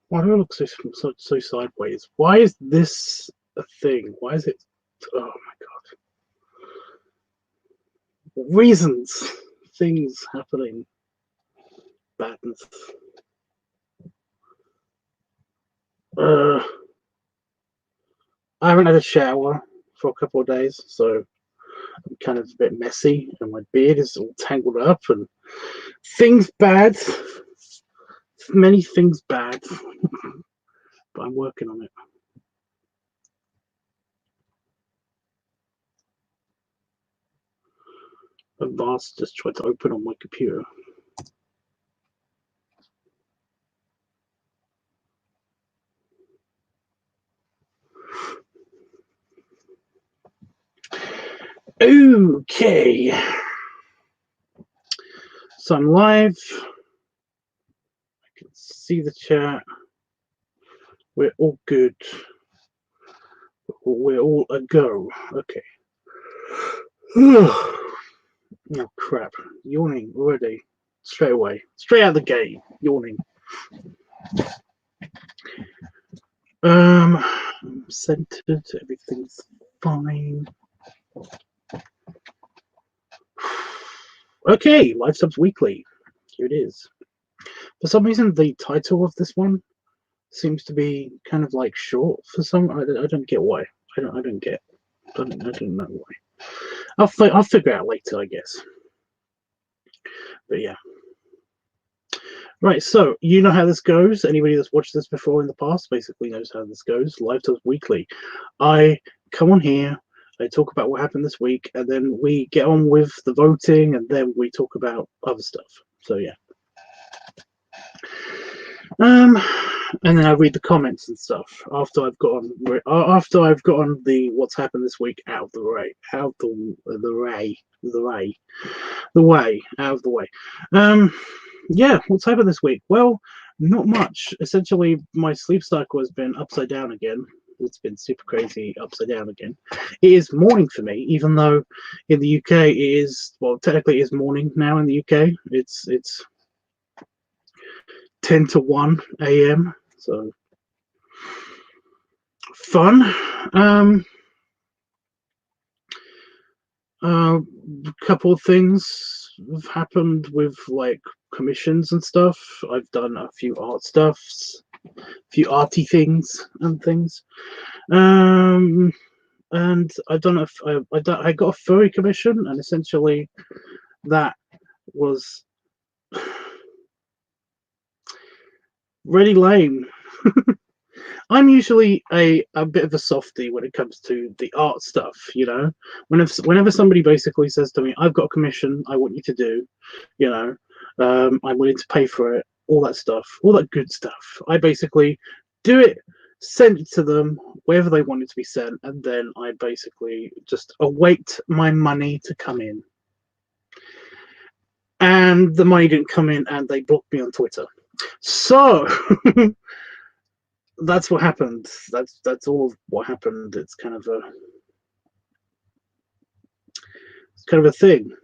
Why do I look so sideways? Why is this a thing? Why is it? Oh my god! Reasons, things happening, badness. Uh, I haven't had a shower for a couple of days, so I'm kind of a bit messy, and my beard is all tangled up, and things bad. Many things bad, but I'm working on it. And Vast just tried to open on my computer. Okay. So I'm live. I can see the chat. We're all good. We're all a go. Okay. Oh crap. Yawning already. Straight away. Straight out the gate. Yawning. I'm centered. Everything's fine. Okay, LiveTubs Weekly. Here it is. For some reason, the title of this one seems to be kind of like short for some. I don't get why. I don't get. I don't know why. I'll figure out later, I guess. But yeah. Right, so you know how this goes. Anybody that's watched this before in the past basically knows how this goes. LiveTubs Weekly. I come on here, I talk about what happened this week, and then we get on with the voting, and then we talk about other stuff. So yeah. And then I read the comments and stuff after I've gotten the what's happened this week out of the way, out of the way. Yeah, what's happened this week? Well, not much. Essentially, my sleep cycle has been upside down again. It's been super crazy upside down again. It is morning for me, even though in the UK it is, well, technically it is morning now in the UK. It's 10 to 1 a.m. So fun. A couple of things have happened with like commissions and stuff. I've done a few art stuffs, a few arty things and things. And I don't know if I got a furry commission, and essentially that was really lame. I'm usually a bit of a softie when it comes to the art stuff, you know. Whenever somebody basically says to me, "I've got a commission, I want you to do," you know, I'm willing to pay for it, all that stuff, all that good stuff. I basically do it, send it to them wherever they want it to be sent, and then I basically just await my money to come in. And the money didn't come in, and they blocked me on Twitter. So that's what happened. That's all what happened. It's kind of a thing.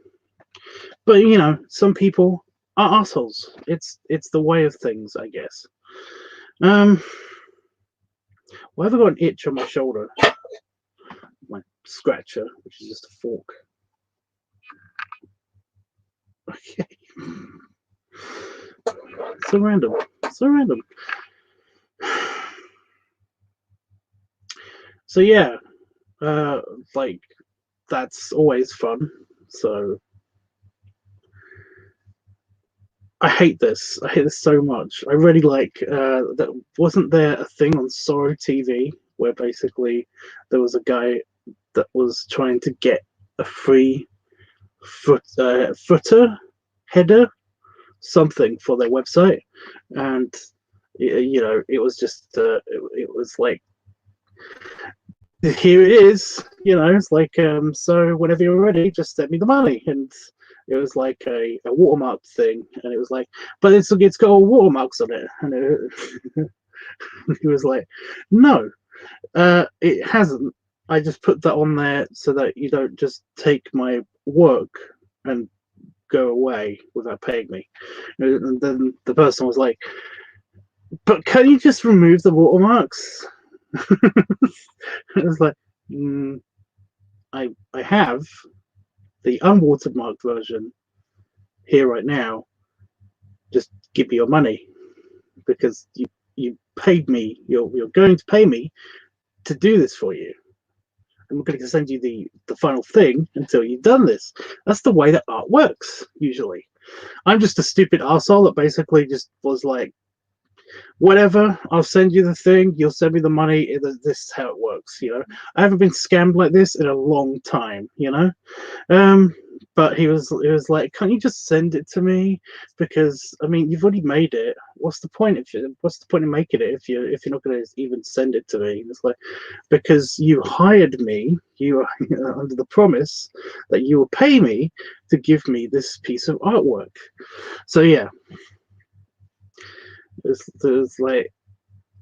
But you know, some people are assholes. It's the way of things, I guess. Why have I got an itch on my shoulder? My scratcher, which is just a fork. Okay. So random. So random. So yeah, like that's always fun. So I hate this. I hate this so much. I really like that. Wasn't there a thing on Sorrow TV where basically there was a guy that was trying to get a free footer header something for their website, and you know it was just it was like, here it is, you know, it's like so whenever you're ready just send me the money. And it was like a watermark thing, and it was like, but it's got all watermarks on it, and he was like, no, it hasn't. I just put that on there so that you don't just take my work and go away without paying me. And then the person was like, but can you just remove the watermarks? It was like, I have the unwatermarked version here right now. Just give me your money, because you paid me. You're going to pay me to do this for you. I'm not going to send you the final thing until you've done this. That's the way that art works usually. I'm just a stupid arsehole that basically just was like, whatever, I'll send you the thing, you'll send me the money. This is how it works, you know. I haven't been scammed like this in a long time, you know. But he was like, can't you just send it to me? Because I mean, you've already made it. What's the point in making it if you're not going to even send it to me? It's like, because you hired me, you are under the promise that you will pay me to give me this piece of artwork. So yeah, it's like,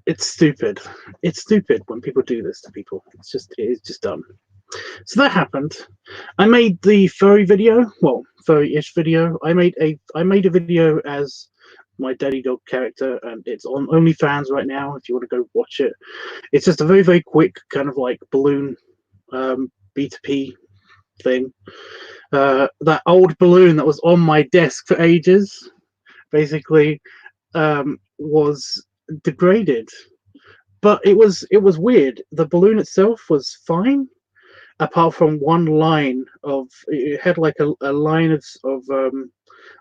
it's stupid. It's stupid when people do this to people. It's just dumb. So that happened. I made the furry video, well, furry-ish video. I made a video as my daddy dog character, and it's on OnlyFans right now if you want to go watch it. It's just a very, very quick kind of like balloon B2P thing. That old balloon that was on my desk for ages basically was degraded. But it was weird. The balloon itself was fine, apart from one line of, it had like a line of I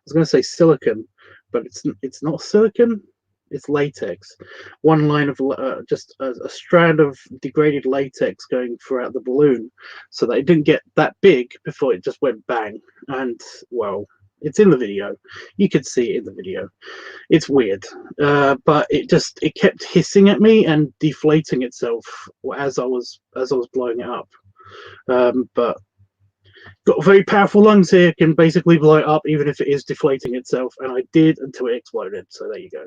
was going to say silicon, but it's not silicon, it's latex. One line of just a strand of degraded latex going throughout the balloon, so that it didn't get that big before it just went bang. And well, it's in the video. You could see it in the video. It's weird, but it kept hissing at me and deflating itself as I was blowing it up. But got very powerful lungs here, can basically blow it up even if it is deflating itself, and I did until it exploded. So there you go.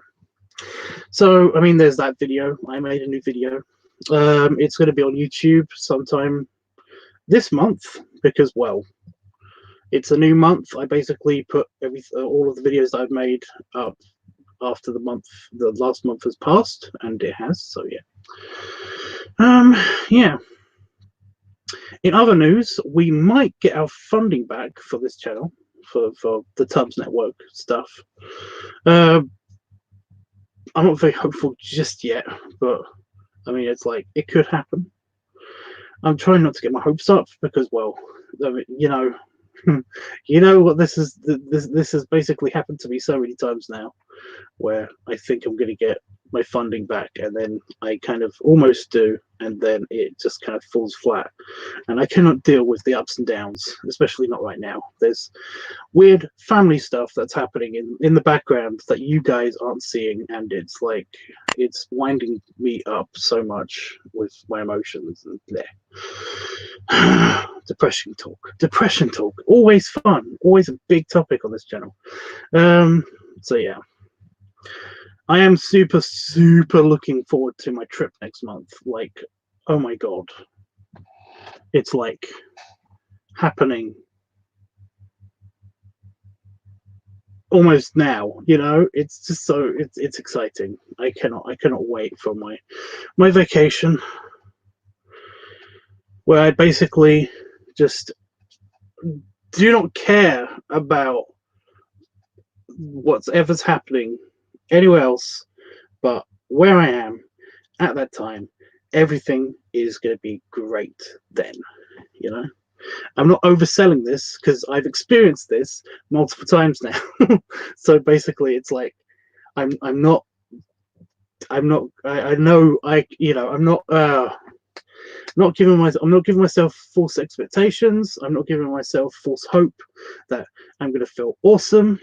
So I mean, there's that video. I made a new video. It's going to be on YouTube sometime this month, because well, it's a new month. I basically put all of the videos that I've made up after the last month has passed, and it has. So yeah. Yeah. In other news, we might get our funding back for this channel, for the Tubbs Network stuff. I'm not very hopeful just yet, but I mean, it's like, it could happen. I'm trying not to get my hopes up, because well, I mean, you know what, this has basically happened to me so many times now, where I think I'm going to get my funding back, and then I kind of almost do, and then it just kind of falls flat, and I cannot deal with the ups and downs, especially not right now. There's weird family stuff that's happening in the background that you guys aren't seeing, and it's like, it's winding me up so much with my emotions and depression talk, always fun, always a big topic on this channel. So yeah, I am super looking forward to my trip next month. Like, oh my god, it's like happening almost now, you know. It's just so it's exciting. I cannot wait for my vacation, where I basically just do not care about whatever's happening anywhere else, but where I am at that time, everything is going to be great then, you know. I'm not overselling this, because I've experienced this multiple times now. So basically, it's like, I'm not giving myself false expectations. I'm not giving myself false hope that I'm going to feel awesome,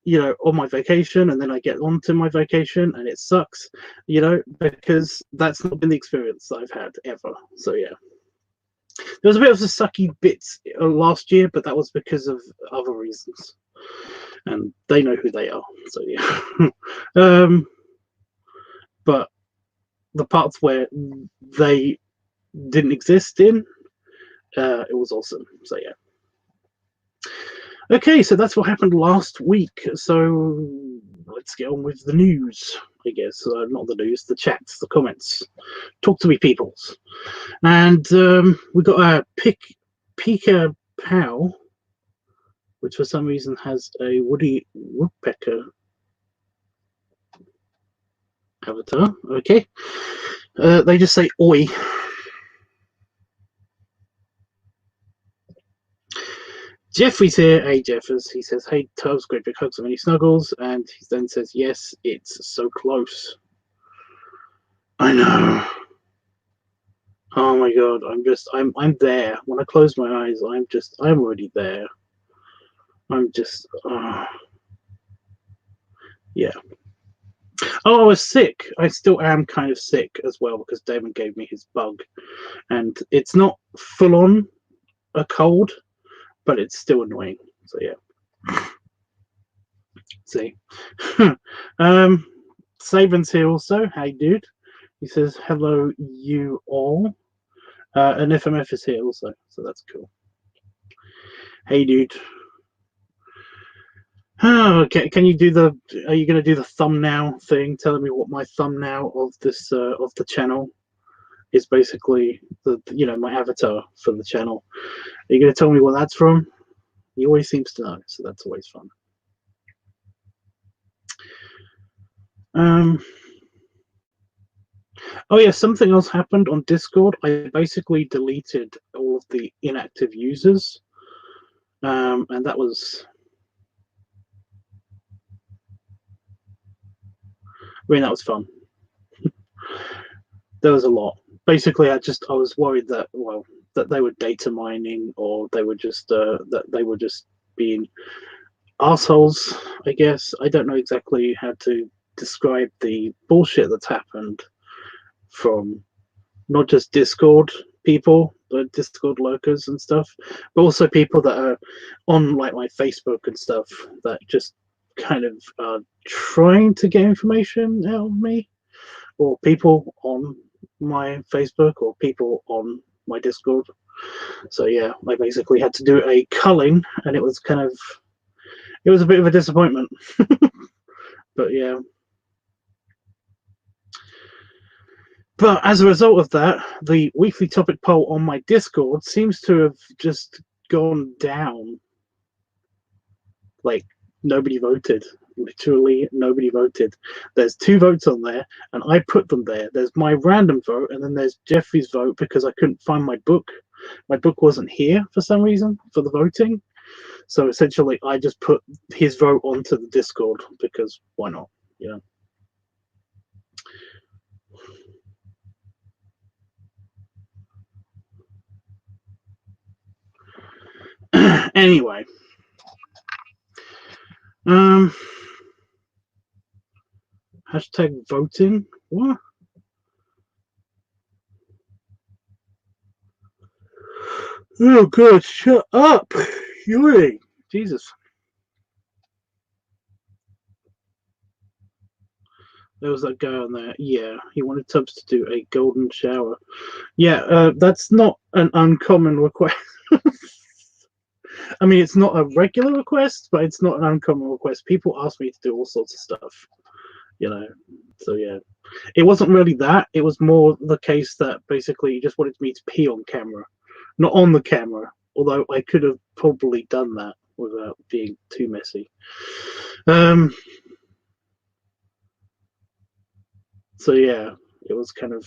you know, on my vacation, and then I get onto my vacation and it sucks, you know, because that's not been the experience that I've had ever. So yeah, there was a bit of a sucky bits last year, but that was because of other reasons, and they know who they are. So yeah. But the parts where they didn't exist in, it was awesome. So yeah. Okay, so that's what happened last week. So let's get on with the news, I guess. Not the news, the chats, the comments. Talk to me, peoples. And we got a Pika Pow, which for some reason has a Woody Woodpecker avatar. Okay. They just say oi. Jeffrey's here. Hey, Jeffers. He says, hey, Tubbs, great big hugs and many snuggles. And he then says, yes, it's so close. I know. Oh my God. I'm there. When I close my eyes, I'm already there. Yeah. Oh, I was sick. I still am kind of sick as well because Damon gave me his bug. And it's not full on a cold, but it's still annoying. So yeah. See. Saban's here also. Hey dude. He says hello you all. And FMF is here also, so that's cool. Hey dude. Okay, are you gonna do the thumbnail thing, telling me what my thumbnail of this of the channel is? Basically my avatar for the channel. Are you gonna tell me what that's from? He always seems to know, so that's always fun. Oh yeah, something else happened on Discord. I basically deleted all of the inactive users, and that was fun. There was a lot. Basically, I was worried that they were data mining, or they were just being assholes, I guess. I don't know exactly how to describe the bullshit that's happened from not just Discord people, but Discord lurkers and stuff, but also people that are on like my Facebook and stuff that just kind of are trying to get information out of me, or people on my Facebook or people on my Discord. So yeah, I basically had to do a culling, and it was a bit of a disappointment. But yeah. But as a result of that, the weekly topic poll on my Discord seems to have just gone down. Like, nobody voted. Literally, nobody voted. There's 2 votes on there, and I put them there. There's my random vote, and then there's Jeffrey's vote because I couldn't find my book. My book wasn't here for some reason for the voting. So essentially, I just put his vote onto the Discord because why not? You know. Anyway. Hashtag voting? What? Oh God, shut up! Yuri! Jesus. There was that guy on there. Yeah, he wanted Tubbs to do a golden shower. Yeah, that's not an uncommon request. I mean, it's not a regular request, but it's not an uncommon request. People ask me to do all sorts of stuff, So yeah, it wasn't really that. It was more the case that basically he just wanted me to pee on camera, not on the camera. Although I could have probably done that without being too messy. So yeah, it was kind of.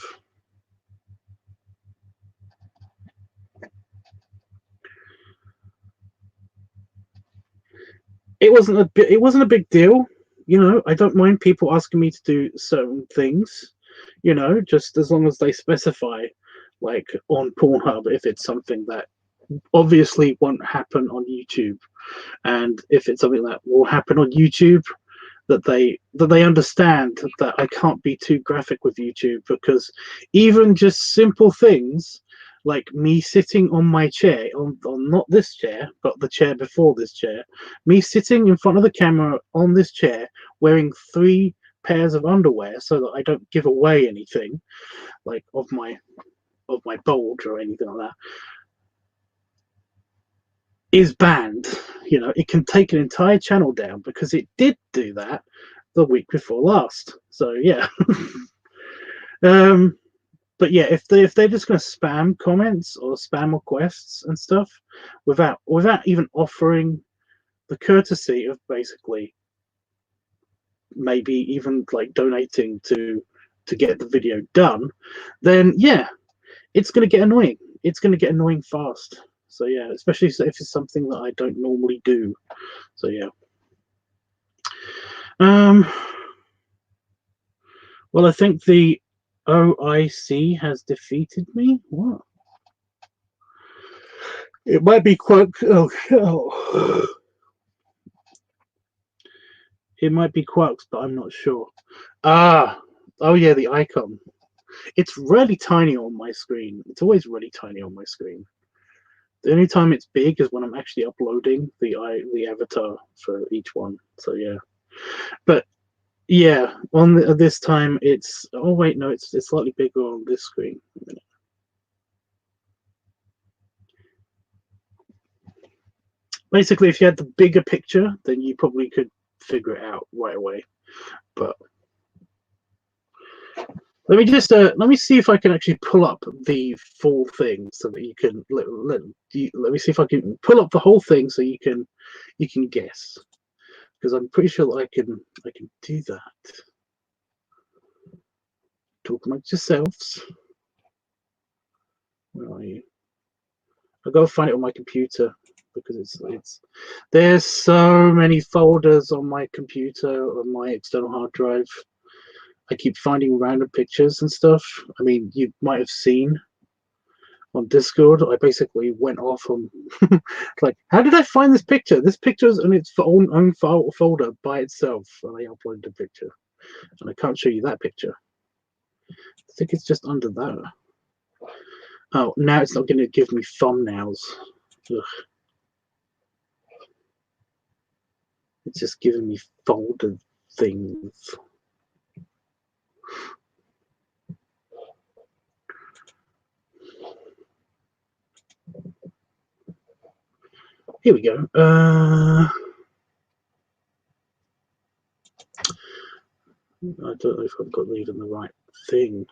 It wasn't a big deal, I don't mind people asking me to do certain things, just as long as they specify, like on Pornhub, if it's something that obviously won't happen on YouTube, and if it's something that will happen on YouTube, that they understand that I can't be too graphic with YouTube, because even just simple things like me sitting on my chair, on not this chair, but the chair before this chair, me sitting in front of the camera on this chair, wearing 3 pairs of underwear so that I don't give away anything, like of my bulge or anything like that, is banned. It can take an entire channel down, because it did do that the week before last. So yeah. But yeah, if they're just going to spam comments or spam requests and stuff without even offering the courtesy of basically maybe even like donating to get the video done, then yeah, it's going to get annoying. It's going to get annoying fast. So yeah, especially if it's something that I don't normally do. So yeah. Well, I think the OIC has defeated me. What? It might be Quarks. Oh. It might be Quarks, but I'm not sure. Ah, oh yeah, the icon. It's really tiny on my screen. It's always really tiny on my screen. The only time it's big is when I'm actually uploading the avatar for each one. So yeah, but yeah, on this time it's. Oh wait, no, it's slightly bigger on this screen. Basically, if you had the bigger picture, then you probably could figure it out right away. But let me see if I can actually pull up the full thing so that you can let me see if I can pull up the whole thing so you can guess, because I'm pretty sure that I can do that. Talk amongst yourselves. Where are you? I gotta find it on my computer because it's there's so many folders on my computer on my external hard drive. I keep finding random pictures and stuff. I mean, you might have seen on Discord, I basically went off on like, how did I find this picture? This picture's in its own folder by itself, and I uploaded a picture, and I can't show you that picture. I think it's just under there. Oh, now it's not going to give me thumbnails. Ugh. It's just giving me folder things. Here we go. I don't know if I've got even the right thing.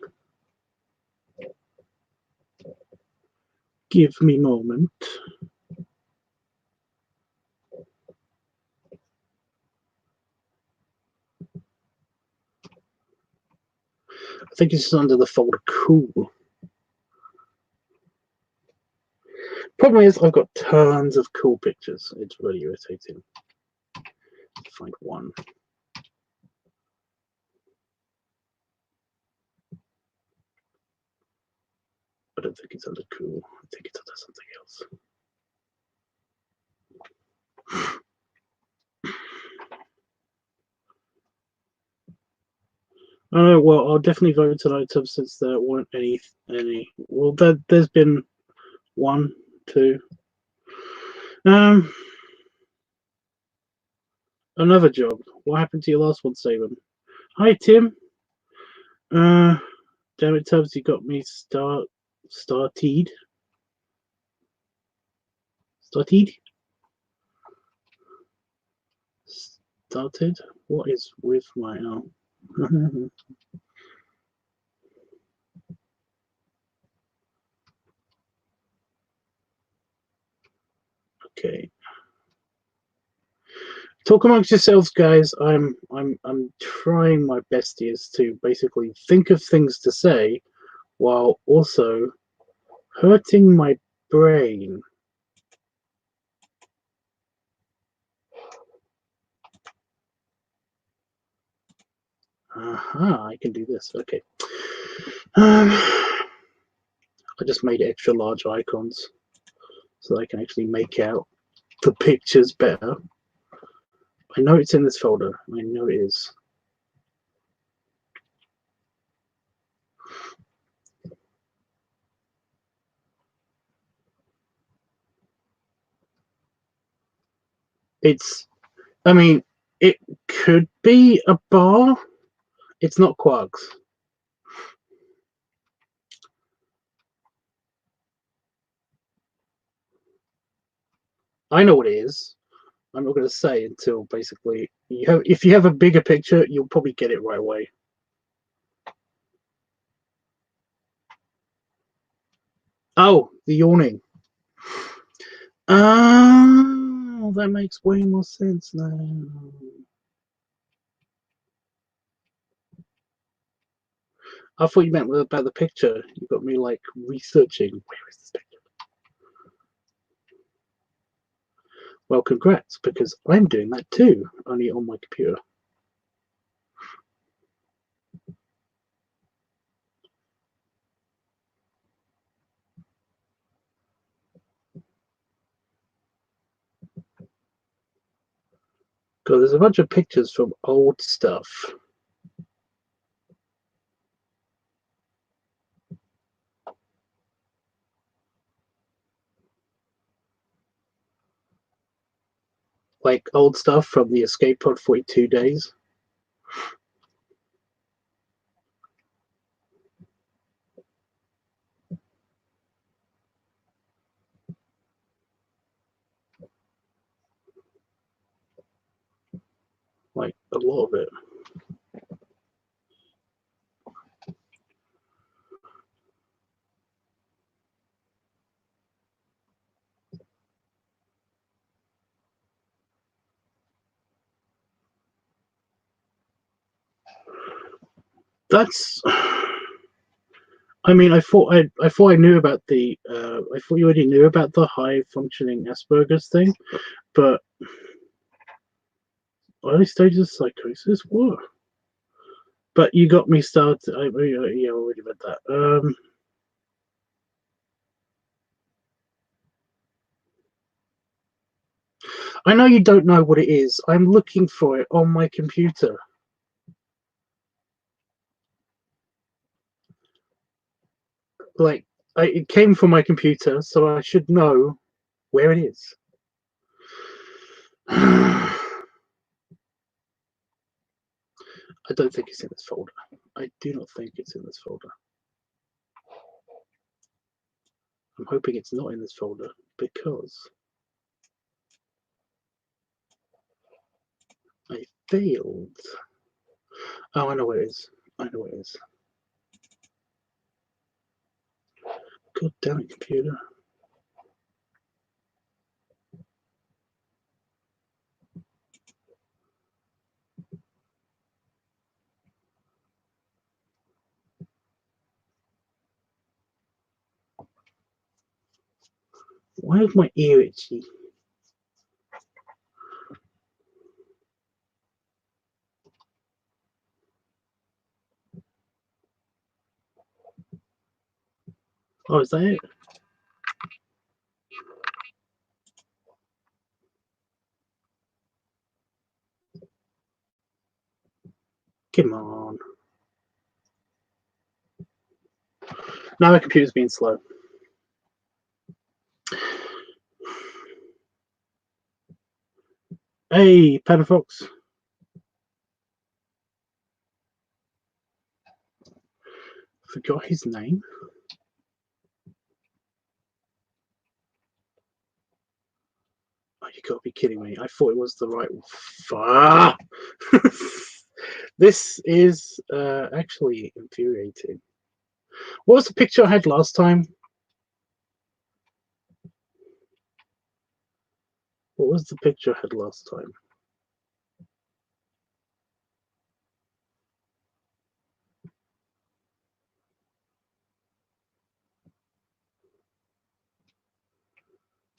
Give me a moment. I think it's under the folder cool. Problem is, I've got tons of cool pictures. It's really irritating. Find one. I don't think it's under cool. I think it's under something else. Oh well, I'll definitely vote tonight since there weren't any. Well, there's been one, two. Another job. What happened to your last one, Saban? Hi, Tim. Damn it, Tubbs, you got me started. Started. Started. What is with my arm? Okay. Talk amongst yourselves, guys. I'm trying my bestiest to basically think of things to say while also hurting my brain. Aha, I can do this. Okay. I just made extra large icons so I can actually make out the pictures better. I know it's in this folder. I know it is. I mean, it could be a bar. It's not quarks. I know what it is. I'm not going to say until basically If you have a bigger picture, you'll probably get it right away. Oh, the yawning. Oh, that makes way more sense now. I thought you meant about the picture. You got me like researching. Where is this picture? Well, congrats, because I'm doing that too, only on my computer. God, there's a bunch of pictures from old stuff. Like old stuff from the Escape Pod 42 days. Like a lot of it. That's. I mean, I thought I knew about the. I thought you already knew about the high functioning Asperger's thing, but early stages of psychosis. What? But you got me started. Yeah, I already read that. I know you don't know what it is. I'm looking for it on my computer. Like, it came from my computer, so I should know where it is. I don't think it's in this folder. I do not think it's in this folder. I'm hoping it's not in this folder because I failed. Oh, I know where it is. I know where it is. God damn it, computer. Why is my ear itchy? Oh, is that it? Come on. Now my computer's being slow. Hey, Panafox. Forgot his name. Oh, you gotta be kidding me. I thought it was the right one. This is actually infuriating. What was the picture I had last time? What was the picture I had last time?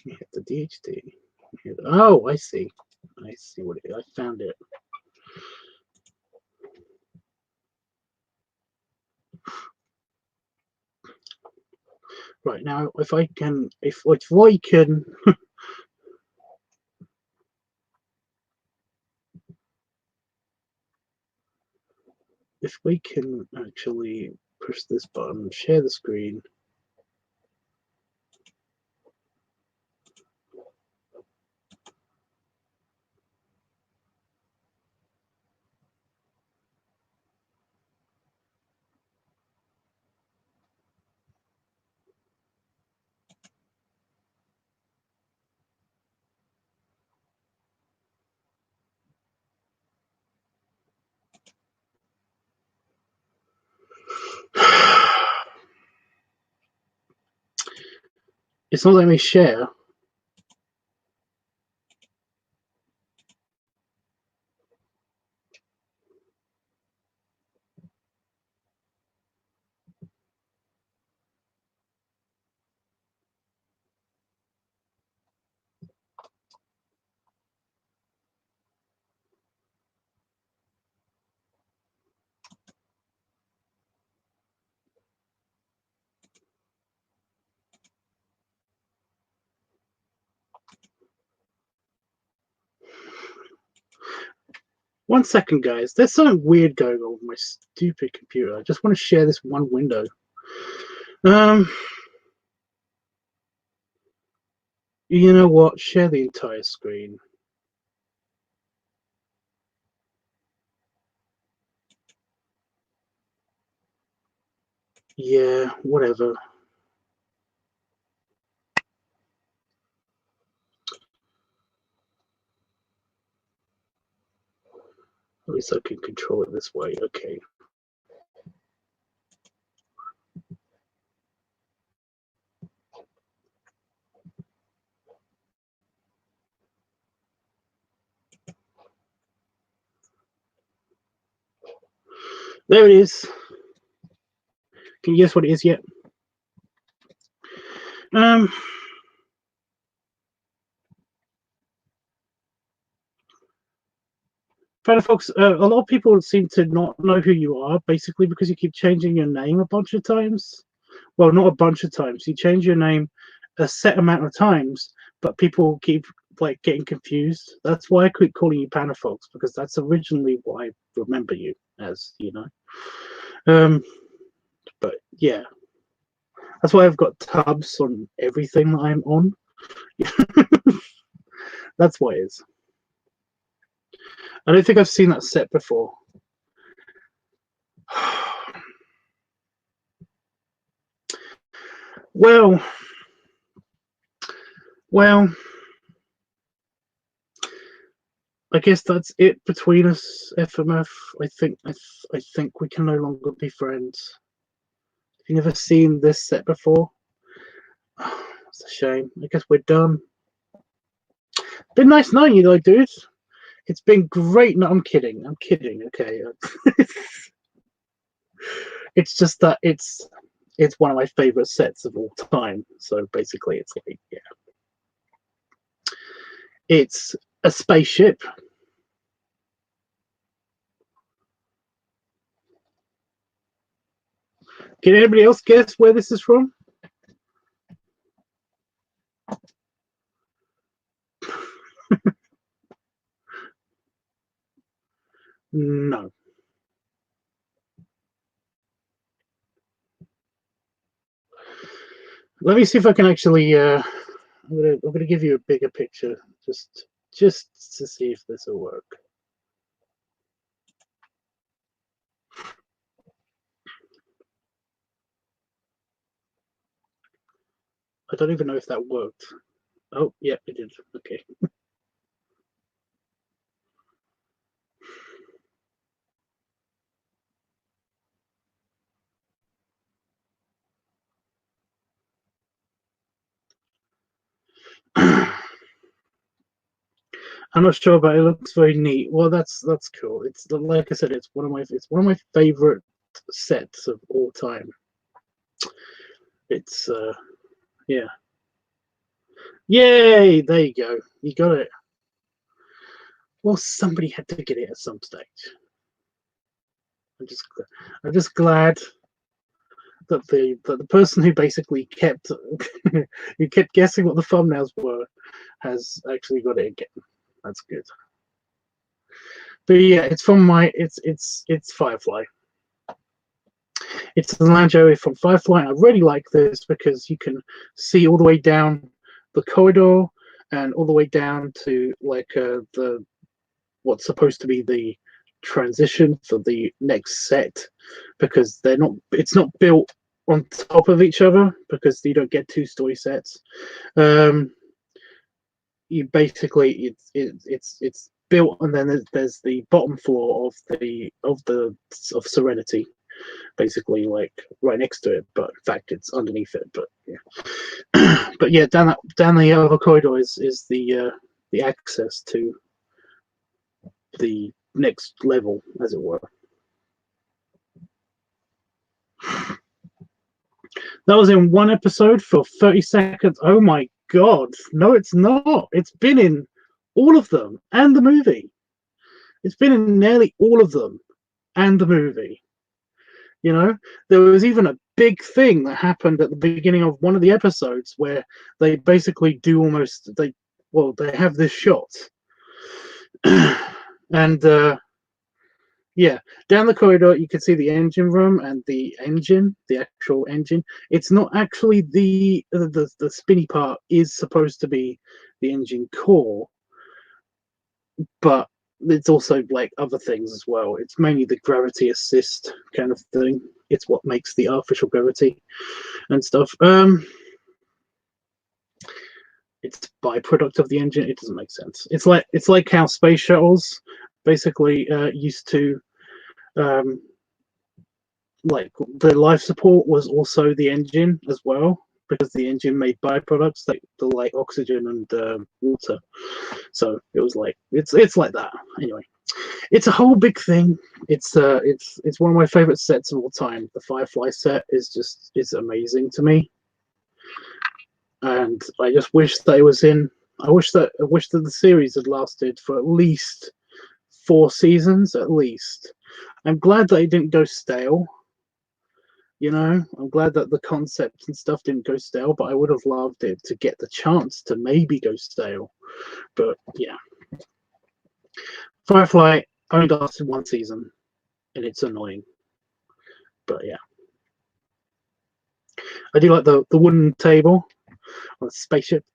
We have the DHD. Oh, I see. I see what it is. I found it. Right now, if I can, if I can, if we can actually push this button, share the screen. It's not letting me share. One second, guys. There's something weird going on with my stupid computer. I just want to share this one window. You know what? Share the entire screen. Yeah, whatever. At least I can control it this way. Okay. There it is. Can you guess what it is yet? Folks, a lot of people seem to not know who you are, basically because you keep changing your name a bunch of times. Well, not a bunch of times. You change your name a set amount of times, but people keep like getting confused. That's why I quit calling you Panafolks, because that's originally what I remember you as, you know. But yeah, that's why I've got tabs on everything that I'm on. That's why it is. I don't think I've seen that set before. Well, I guess that's it between us, FMF. I think we can no longer be friends. Have you never seen this set before? Oh, it's a shame. I guess we're done. Been nice knowing you, though, dude. It's been great. No, I'm kidding. I'm kidding. Okay. It's just that it's one of my favorite sets of all time. So basically, it's like, yeah, it's a spaceship. Can anybody else guess where this is from? No. Let me see if I can actually. I'm gonna give you a bigger picture, just to see if this will work. I don't even know if that worked. Oh, yeah, it did. Okay. I'm not sure, but it looks very neat. Well, that's cool. It's like I said, it's one of my favorite sets of all time. It's yeah. Yay! There you go. You got it. Well, somebody had to get it at some stage. I'm just glad that the person who basically kept who kept guessing what the thumbnails were has actually got it again. That's good. But yeah, it's from my it's Firefly. It's the lounge area from Firefly. I really like this because you can see all the way down the corridor and all the way down to like the what's supposed to be the transition for the next set, because it's not built on top of each other, because you don't get two-story sets. You basically it's built, and then there's the bottom floor of Serenity, basically like right next to it, but in fact it's underneath it. But here. But yeah, down the other corridor is the access to the next level, as it were. That was in one episode for 30 seconds. Oh my god. No, it's not. It's been in all of them and the movie. It's been in nearly all of them and the movie. You know, there was even a big thing that happened at the beginning of one of the episodes where they basically do almost, they have this shot. And yeah, down the corridor you can see the engine room and the actual engine. It's not actually the spinny part is supposed to be the engine core, but it's also like other things as well. It's mainly the gravity assist kind of thing. It's what makes the artificial gravity and stuff. It's a byproduct of the engine. It doesn't make sense. It's like how space shuttles basically used to like the life support was also the engine as well, because the engine made byproducts like oxygen and water. So it was like it's like that. Anyway, it's a whole big thing. It's one of my favorite sets of all time. The Firefly set is amazing to me, and I just wish that it was in. I wish that the series had lasted for at least 4 seasons at least. I'm glad that it didn't go stale. You know, I'm glad that the concept and stuff didn't go stale, but I would have loved it to get the chance to maybe go stale. But yeah, Firefly only lasted 1 season, and it's annoying. But yeah, I do like the wooden table on the spaceship,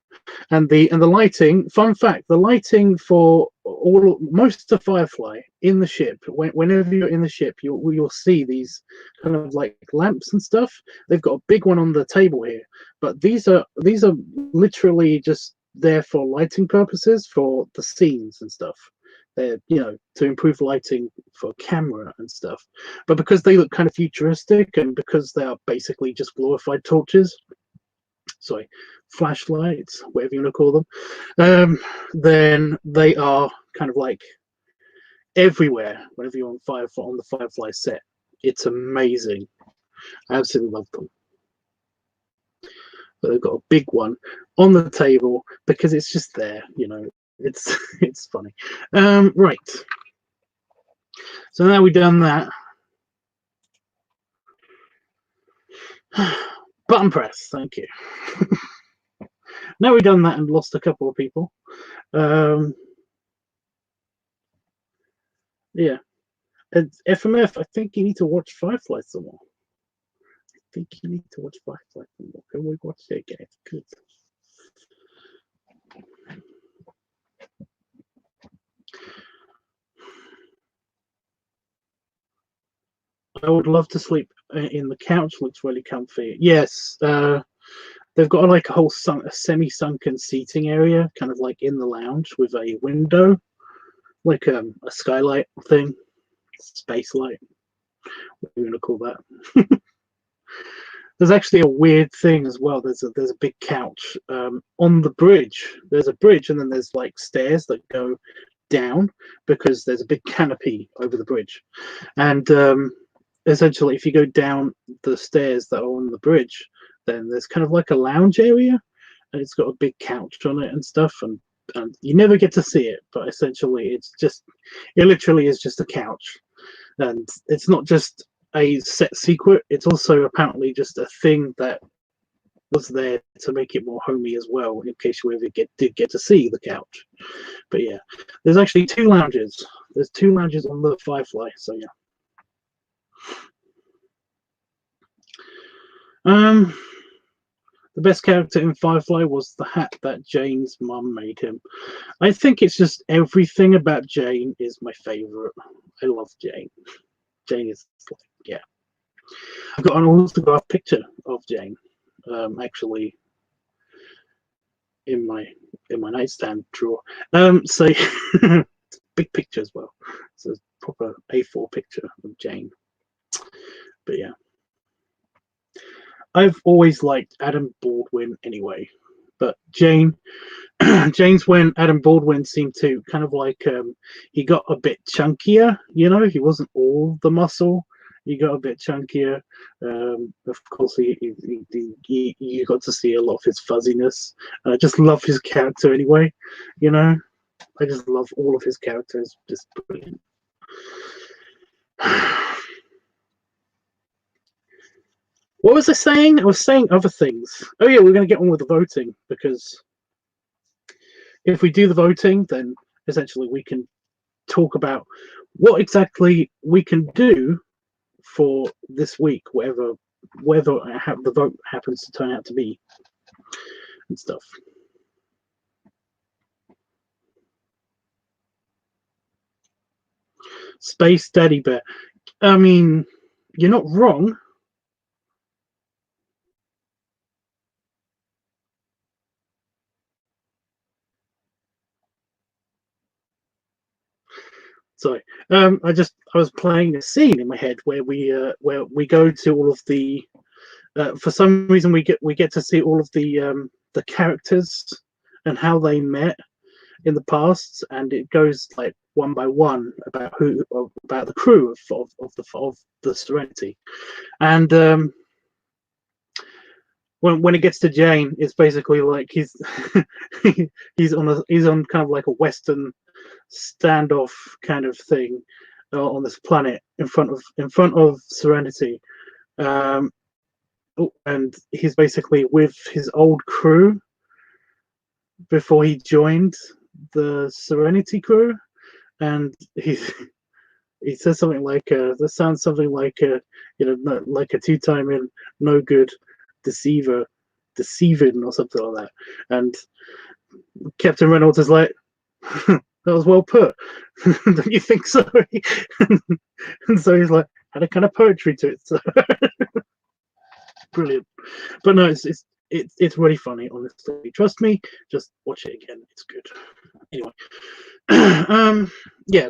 and the lighting. Fun fact: the lighting for most of Firefly in the ship. Whenever you're in the ship, you'll see these kind of like lamps and stuff. They've got a big one on the table here, but these are literally just there for lighting purposes for the scenes and stuff. They're, you know, to improve lighting for camera and stuff. But because they look kind of futuristic and because they are basically just glorified torches, sorry, flashlights, whatever you want to call them, then they are kind of like everywhere whenever you're on the Firefly set. It's amazing. I absolutely love them. But they've got a big one on the table because it's just there, you know. It's funny. Right. So now we've done that. Button press, thank you. Now we've done that and lost a couple of people. Yeah. And FMF, I think you need to watch Firefly some more. I think you need to watch Firefly some more. Can we watch it again? It's good. I would love to sleep in the couch. Looks really comfy. Yes, they've got like a whole semi-sunken seating area, kind of like in the lounge with a window, like a skylight thing, space light. What are you gonna call that? There's actually a weird thing as well. There's a big couch on the bridge. There's a bridge, and then there's like stairs that go down because there's a big canopy over the bridge, and essentially, if you go down the stairs that are on the bridge, then there's kind of like a lounge area, and it's got a big couch on it and stuff, and you never get to see it, but essentially, it literally is just a couch, and it's not just a set secret. It's also apparently just a thing that was there to make it more homey as well, in case you ever did get to see the couch. But yeah, there's actually 2 lounges. There's 2 lounges on the Firefly, so yeah. The best character in Firefly was the hat that Jane's mum made him. I think it's just everything about Jane is my favorite. I love Jane. Jane is like, yeah. I've got an autographed picture of Jane, actually, in my nightstand drawer. So big picture as well. It's a proper A4 picture of Jane. But yeah. I've always liked Adam Baldwin anyway, but James, when Adam Baldwin seemed to kind of like he got a bit chunkier, you know, he wasn't all the muscle. He got a bit chunkier. Of course, you got to see a lot of his fuzziness. I just love his character anyway, you know. I just love all of his characters. Just brilliant. What was I saying? I was saying other things. Oh yeah, we're going to get on with the voting, because if we do the voting, then essentially we can talk about what exactly we can do for this week, whatever the vote happens to turn out to be and stuff. Space Daddy Bear. I mean, you're not wrong. Sorry. I was playing a scene in my head where we go to all of the for some reason we get to see all of the characters and how they met in the past, and it goes like one by one about the crew of the Serenity, and when it gets to Jane, it's basically like he's he's on kind of like a Western standoff kind of thing on this planet in front of Serenity, and he's basically with his old crew before he joined the Serenity crew, and he says something like that sounds something like like a two-time in no good deceiver deceiving or something like that, and Captain Reynolds is like, that was well put. Don't you think so? And so he's like, had a kind of poetry to it. So brilliant. But no, it's really funny, honestly. Trust me, just watch it again. It's good. Anyway. Yeah,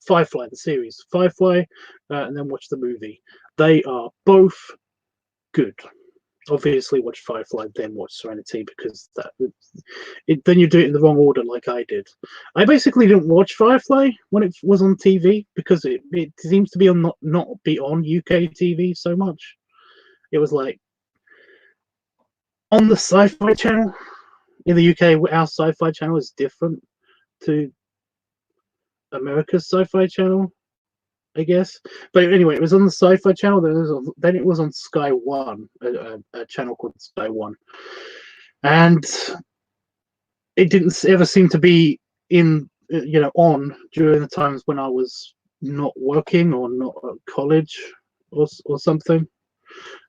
Firefly, the series. Firefly, and then watch the movie. They are both good. Obviously watch Firefly, then watch Serenity, because then you do it in the wrong order like I did. I basically didn't watch Firefly when it was on TV because it seems to be not be on UK TV so much. It was like on the Sci-Fi channel. In the UK, our Sci-Fi channel is different to America's Sci-Fi channel, I guess. But anyway, it was on the Sci-Fi channel. Then it was on Sky One, a channel called Sky One, and it didn't ever seem to be on during the times when I was not working or not at college or something.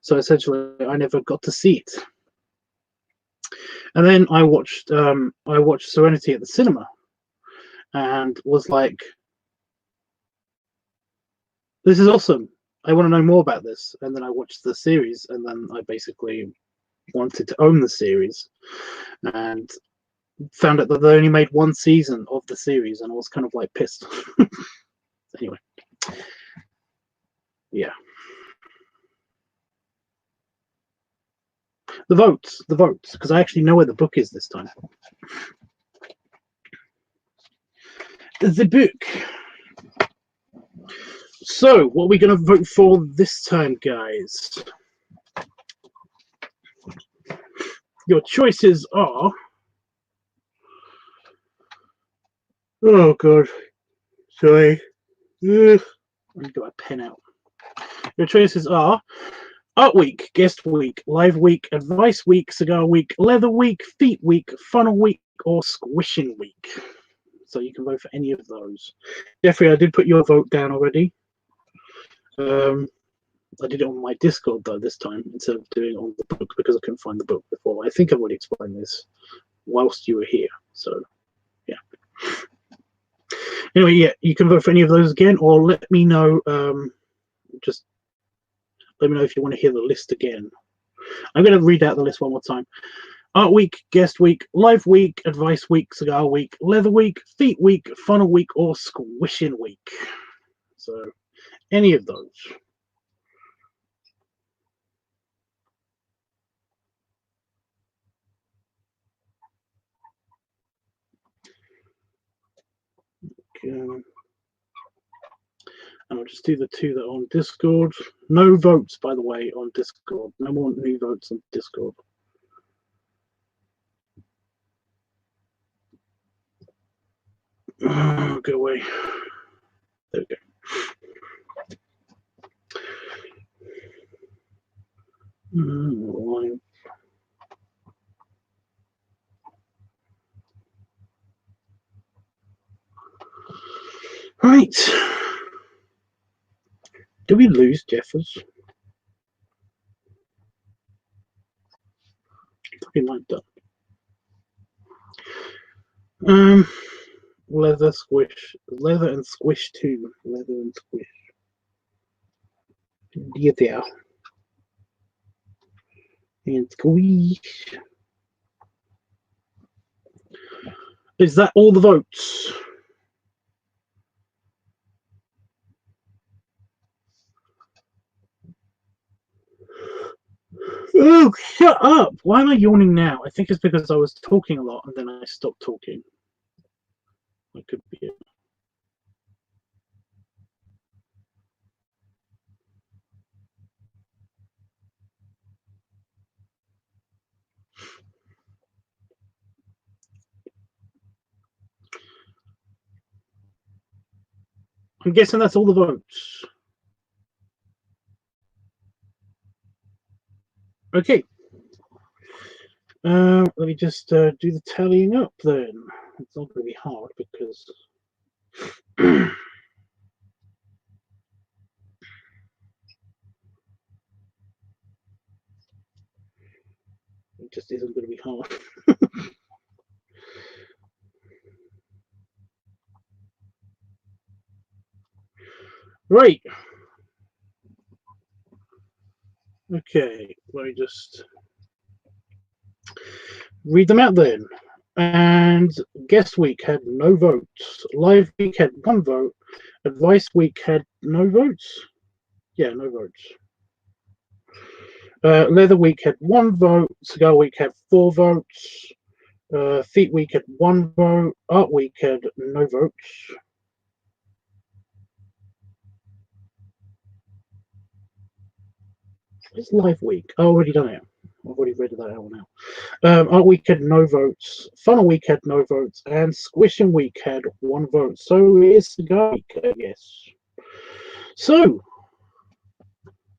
So essentially, I never got to see it. And then I watched Serenity at the cinema, and was like, this is awesome. I want to know more about this. And then I watched the series, and then I basically wanted to own the series, and found out that they only made one season of the series, and I was kind of like pissed. Anyway, yeah. The votes, because I actually know where the book is this time. The book. So, what are we going to vote for this time, guys? Your choices are... Oh, God. Sorry. Let me get my pen out. Your choices are Art Week, Guest Week, Live Week, Advice Week, Cigar Week, Leather Week, Feet Week, Funnel Week, or Squishing Week. So you can vote for any of those. Jeffrey, I did put your vote down already. I did it on my Discord though this time instead of doing it on the book because I couldn't find the book before. I think I've already explained this whilst you were here. So yeah. Anyway, yeah, you can vote for any of those again, or let me know. Just let me know if you want to hear the list again. I'm going to read out the list one more time. Art Week, Guest Week, Live Week, Advice Week, Cigar Week, Leather Week, Feet Week, Funnel Week, or Squishing Week. So any of those. And I'll just do the two that are on Discord. No votes, by the way, on Discord. No more new votes on Discord. Oh, go away. There we go. Right. Did we lose Jeffers? We might have done. Leather squish. Leather and squish too. Leather and squish. Yeah, there. And squish. Is that all the votes? Oh, shut up! Why am I yawning now? I think it's because I was talking a lot and then I stopped talking. That could be it. I'm guessing that's all the votes. Okay. Let me just do the tallying up then. It's not going to be hard because it just isn't going to be hard. Right. Okay, let me just read them out then. And guest week had no votes. Live week had 1 vote. Advice week had no votes. Yeah, no votes. Leather week had 1 vote. Cigar week had 4 votes. Feet week had 1 vote. Art week had no votes. It's live week. Oh, I've already done it. I've already read that out now. Art week had no votes. Funnel week had no votes. And squishing week had 1 vote. So it is cigar week, I guess. So,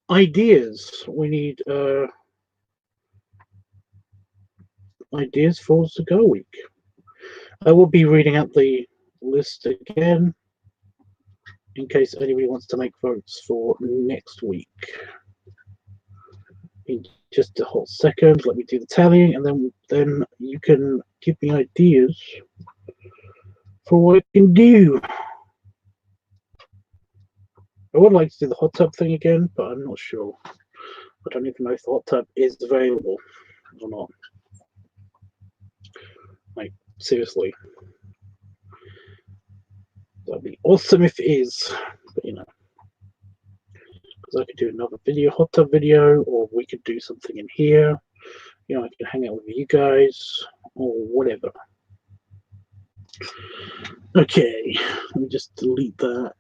ideas. We need ideas for cigar week. I will be reading out the list again in case anybody wants to make votes for next week. In just a whole second, let me do the tallying, and then you can give me ideas for what I can do. I would like to do the hot tub thing again, but I'm not sure. I don't even know if the hot tub is available or not. Like, seriously. That'd be awesome if it is, but you know. Because I could do another video, hot tub video, or we could do something in here. You know, I can hang out with you guys, or whatever. Okay, let me just delete that.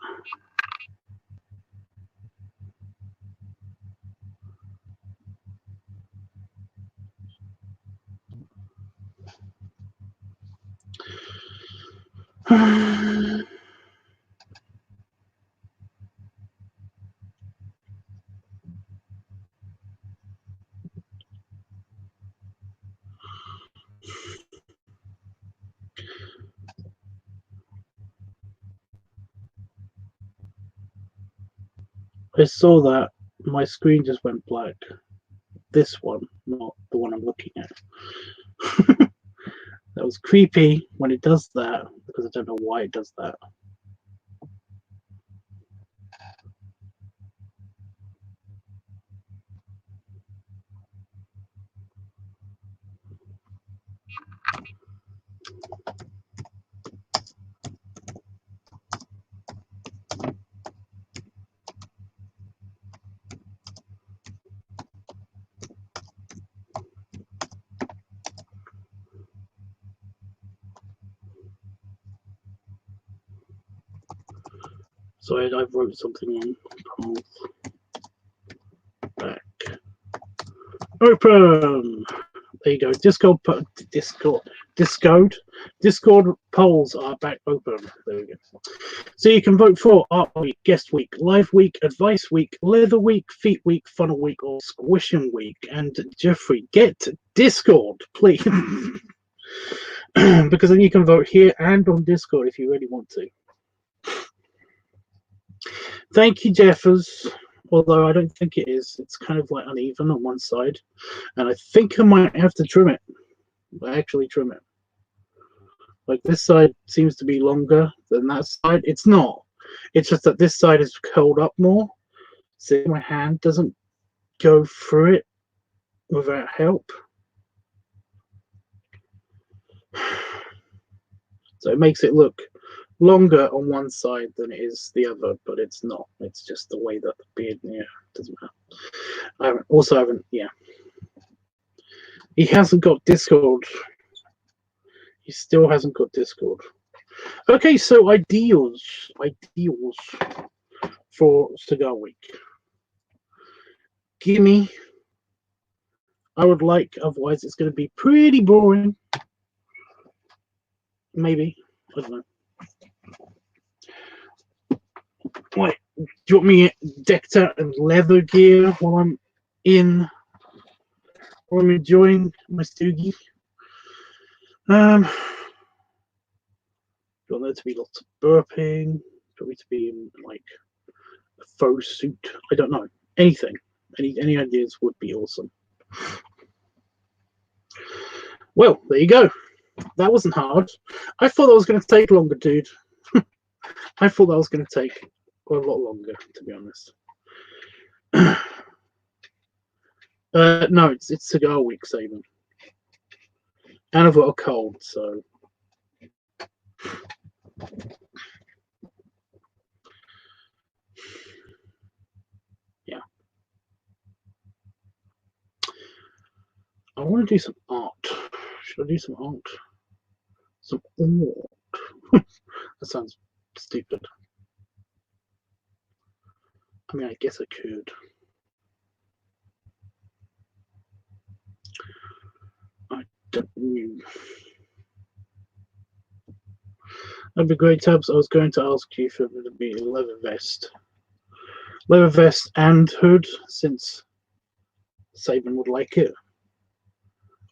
I saw that my screen just went black. This one, not the one I'm looking at. That was creepy when it does that, because I don't know why it does that. So I wrote something on back. Open. There you go. Discord polls are back open. There we go. So you can vote for Art Week, Guest Week, Live Week, Advice Week, Leather Week, Feet Week, Funnel Week, or Squishing Week. And Jeffrey, get Discord, please. Because then you can vote here and on Discord if you really want to. Thank you, Jeffers. Although I don't think it is. It's kind of like uneven on one side. And I think I might have to trim it. Actually trim it. Like this side seems to be longer than that side. It's not. It's just that this side is curled up more. See, my hand doesn't go through it without help. So it makes it look longer on one side than it is the other, but it's not. It's just the way that the beard, yeah, doesn't matter. I haven't, yeah. He hasn't got Discord. He still hasn't got Discord. Okay, so ideals for Cigar Week. Gimme. I would like, otherwise it's going to be pretty boring. Maybe. I don't know. Wait, do you want me decked out in leather gear while I'm enjoying my stoogie? Do you want there to be lots of burping? Do you want me to be in like a faux suit? I don't know. Anything. Any ideas would be awesome. Well, there you go. That wasn't hard. I thought that was going to take longer, dude. I thought that was going to take a lot longer, to be honest. No, it's Cigar Week, Saban. And I've got a cold, so. Yeah. I want to do some art. Should I do some art? Some art. That sounds stupid. I mean, I guess I could. I don't know. That'd be great, Tabs. I was going to ask you if it would be a leather vest. Leather vest and hood, since Saban would like it.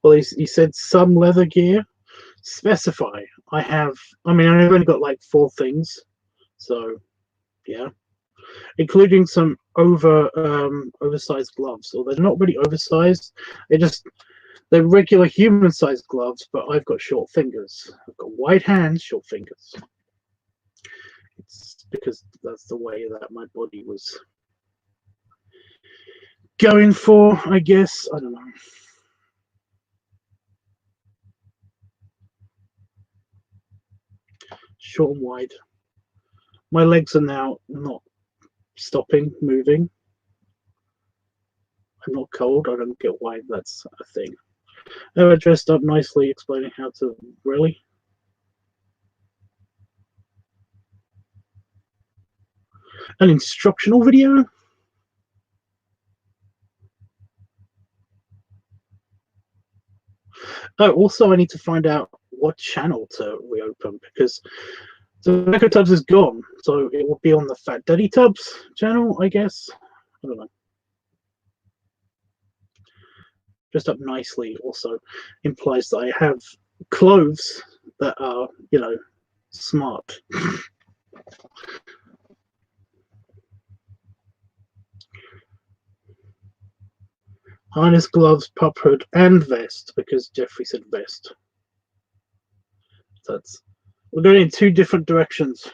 Well, he said some leather gear. Specify. I've only got like 4 things. So, yeah. Including some oversized gloves. Or they're not really oversized. They're regular human-sized gloves, but I've got short fingers. I've got wide hands, short fingers. It's because that's the way that my body was going for, I guess. I don't know. Short and wide. My legs are now not stopping moving. I'm not cold. I don't get why that's a thing. Never dressed up nicely, explaining how to really. An instructional video? Oh, also I need to find out what channel to reopen, because Tobacco Tubs is gone, so it will be on the Fat Daddy Tubs channel, I guess. I don't know. Dressed up nicely also implies that I have clothes that are, you know, smart. Harness, gloves, pup hood, and vest, because Jeffrey said vest. We're going in 2 different directions.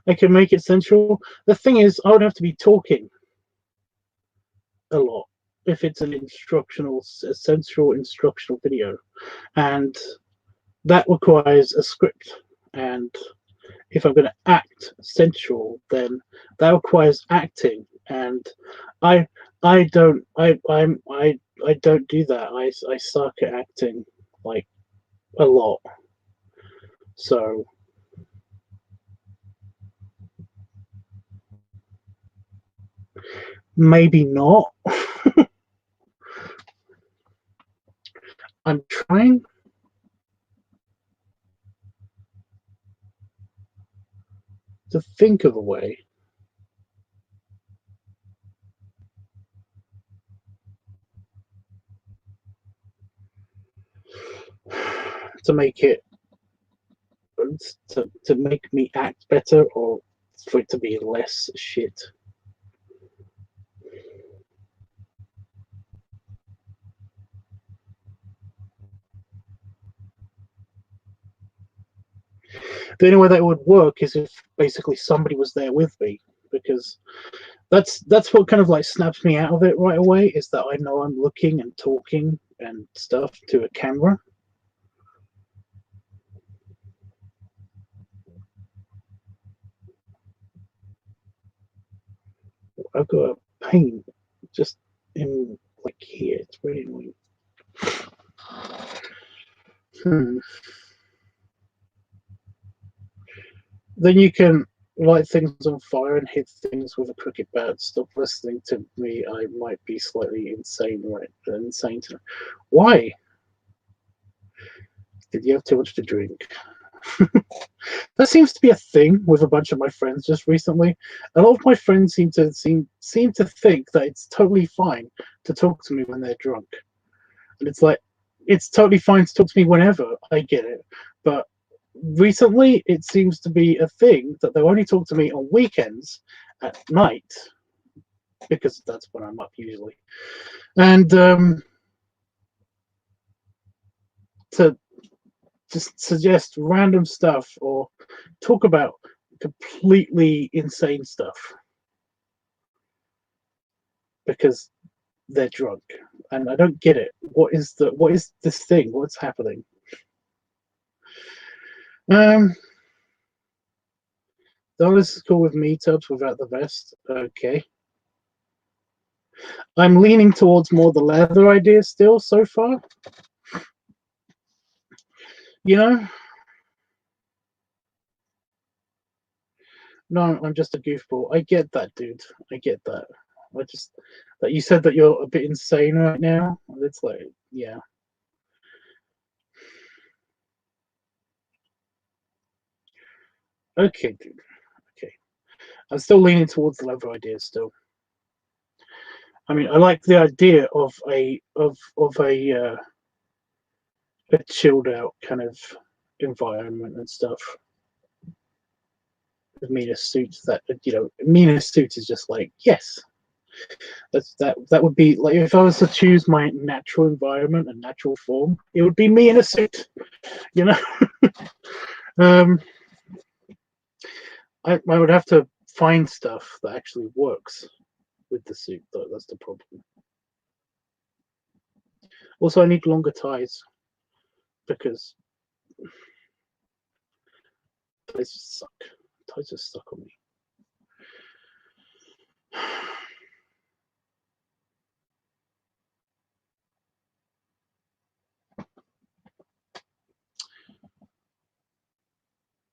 I can make it sensual. The thing is, I would have to be talking a lot if it's a sensual instructional video, and that requires a script. And if I'm going to act sensual, then that requires acting, and I don't do that. I suck at acting. like a lot. So maybe not. I'm trying to think of a way to make it to make me act better, or for it to be less shit. The only way that would work is if basically somebody was there with me, because that's what kind of like snaps me out of it right away, is that I know I'm looking and talking and stuff to a camera. I've got a pain just in like here. It's really annoying. Then you can light things on fire and hit things with a cricket bat. Stop listening to me. I might be slightly insane, right? Insane to why? Did you have too much to drink? That seems to be a thing with a bunch of my friends just recently. A lot of my friends seem to think that it's totally fine to talk to me when they're drunk. And it's like, it's totally fine to talk to me whenever. I get it. But recently it seems to be a thing that they'll only talk to me on weekends at night, because that's when I'm up usually. And to just suggest random stuff or talk about completely insane stuff because they're drunk, and I don't get it. What is this thing? What's happening? That is cool with meetups without the vest. Okay. I'm leaning towards more the leather idea still so far. You know? No, I'm just a goofball. I get that, dude. I get that. I just that you said that you're a bit insane right now. It's like, yeah. Okay, dude. Okay. I'm still leaning towards the leather idea still. I mean, I like the idea of a chilled out kind of environment and stuff. Me in a suit, that me in a suit is just like, yes, that would be like, if I was to choose my natural environment and natural form, it would be me in a suit, you know. I would have to find stuff that actually works with the suit, though. That's the problem. Also, I need longer ties because ties just suck. Ties just stuck on me.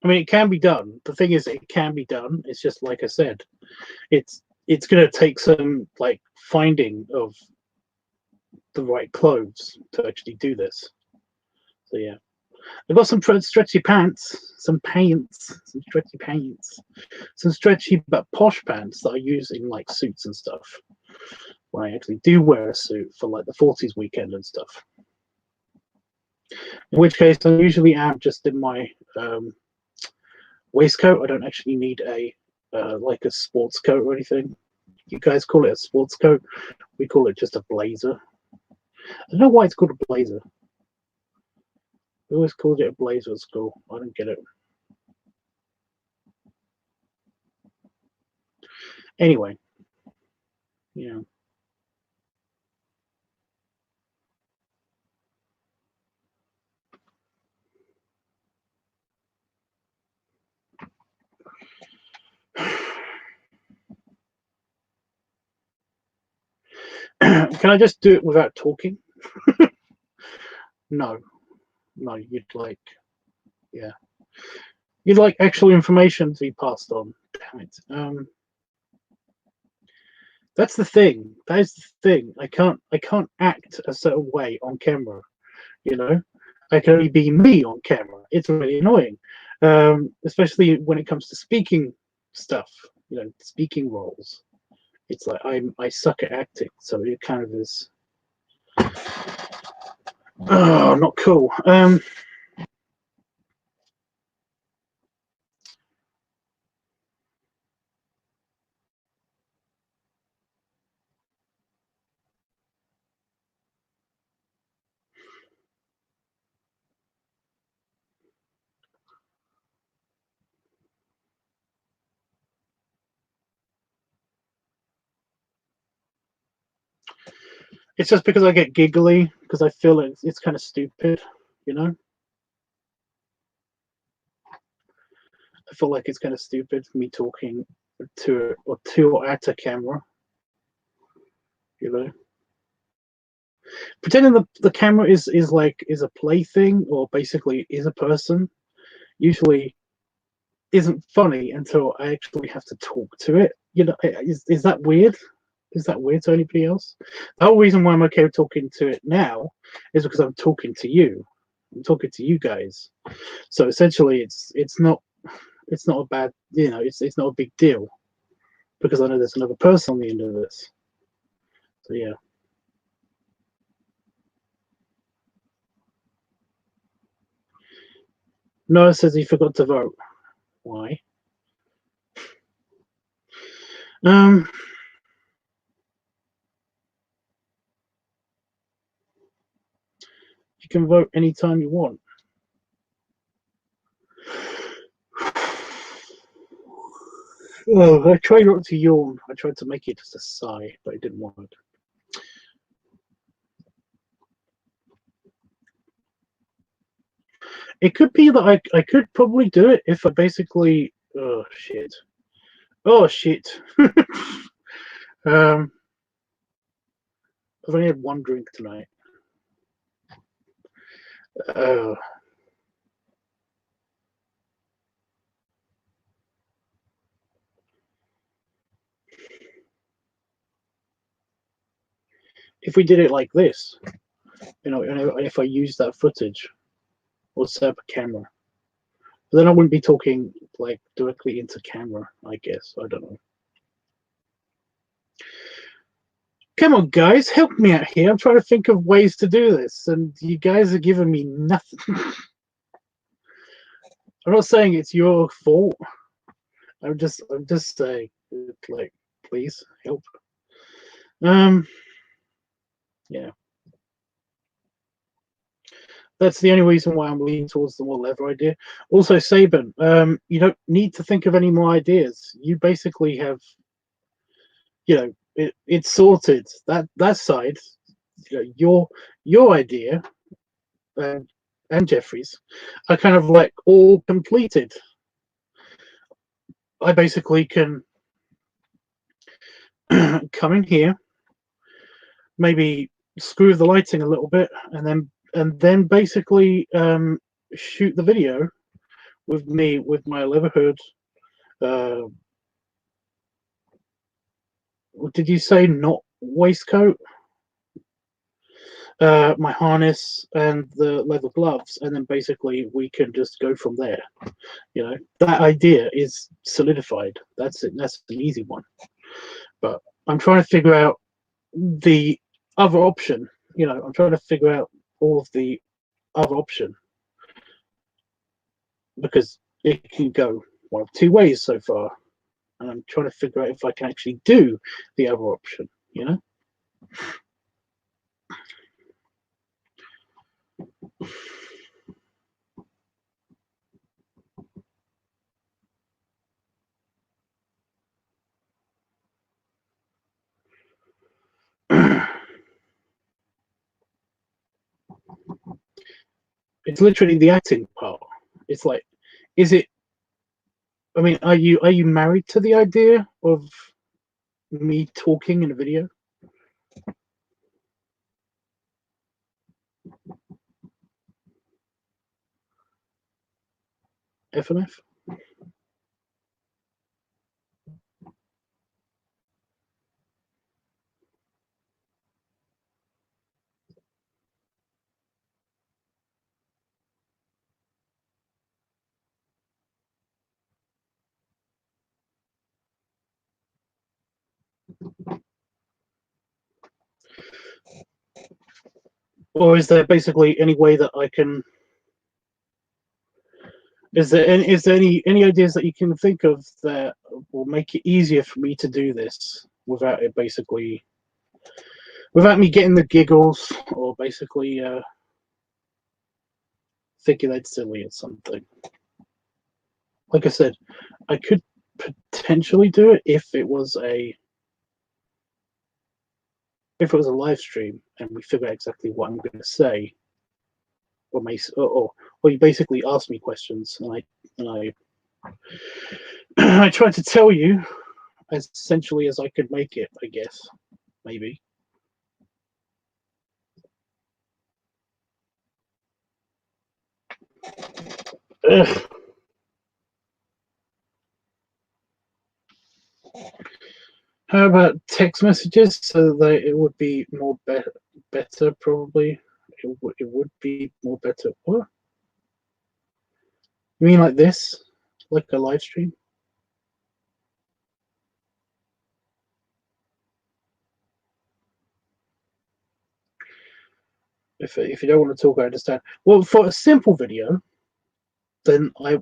I mean, it can be done. The thing is, it can be done. It's just like I said, it's going to take some like finding of the right clothes to actually do this. So yeah, I've got some stretchy pants, some stretchy pants, some stretchy but posh pants that I use in like suits and stuff. When I actually do wear a suit for like the 40s weekend and stuff. In which case, I usually am just in my waistcoat. I don't actually need a like a sports coat or anything. You guys call it a sports coat. We call it just a blazer. I don't know why it's called a blazer. We always called it a blazer at school. I don't get it. Anyway, yeah. Can I just do it without talking? No. No, you'd like, yeah, you'd like actual information to be passed on. Damn it. That's the thing. That is the thing. I can't act a certain way on camera. You know, I can only be me on camera. It's really annoying, especially when it comes to speaking stuff. You know, speaking roles. It's like I suck at acting, so it kind of is. Oh, not cool. It's just because I get giggly because I feel it's kind of stupid. You know, I feel like it's kind of stupid me talking to or at a camera. You know, pretending the camera is a plaything or basically is a person usually isn't funny until I actually have to talk to it. You know, is that weird? Is that weird to anybody else? The whole reason why I'm okay with talking to it now is because I'm talking to you. I'm talking to you guys. So essentially, it's not a bad, you know, it's not a big deal because I know there's another person on the end of this. So yeah. Noah says he forgot to vote. Why? Um, you can vote anytime you want. Oh, I tried not to yawn. I tried to make it just a sigh, but it didn't work. It could be that I could probably do it if I basically. Oh shit. Oh shit. I've only had one drink tonight. Uh, if we did it like this, you know, if I use that footage or set up a camera, then I wouldn't be talking like directly into camera. I guess I don't know. Come on, guys, help me out here. I'm trying to think of ways to do this, and you guys are giving me nothing. I'm not saying it's your fault. I'm just saying, like, please help. Yeah. That's the only reason why I'm leaning towards the more leather idea. Also, Saban, you don't need to think of any more ideas. You basically have, you know, it's sorted. That side, you know, your idea and Jeffrey's are kind of like all completed. I basically can come in here, maybe screw the lighting a little bit, and then basically shoot the video with me with my leather hood. Did you say not waistcoat? My harness and the leather gloves, and then basically we can just go from there. You know, that idea is solidified. That's it. That's an easy one. But I'm trying to figure out the other option. You know, I'm trying to figure out all of the other option because it can go one of two ways so far, and I'm trying to figure out if I can actually do the other option. You know. It's literally the acting part. It's like, is it? I mean, are you married to the idea of me talking in a video? F and F. Or is there basically any way that I can? Is there any ideas that you can think of that will make it easier for me to do this without it basically, without me getting the giggles or basically thinking it's silly or something? Like I said, I could potentially do it if it was a live stream and we figure out exactly what I'm going to say, or you basically ask me questions and I I try to tell you as essentially as I could make it. I guess maybe. Ugh. How about text messages so that it would be more better probably? It would be more better. What? You mean like this? Like a live stream? If you don't want to talk, I understand. Well, for a simple video, then I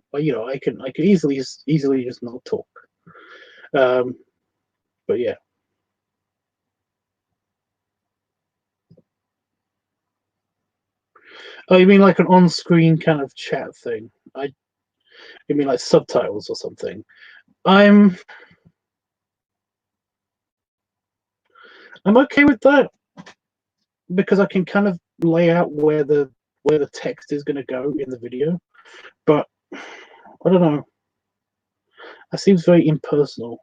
can easily just not talk. Um, but yeah. Oh, you mean like an on-screen kind of chat thing? You mean like subtitles or something? I'm I'm okay with that because I can kind of lay out where the text is going to go in the video. But I don't know. That seems very impersonal.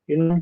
You know?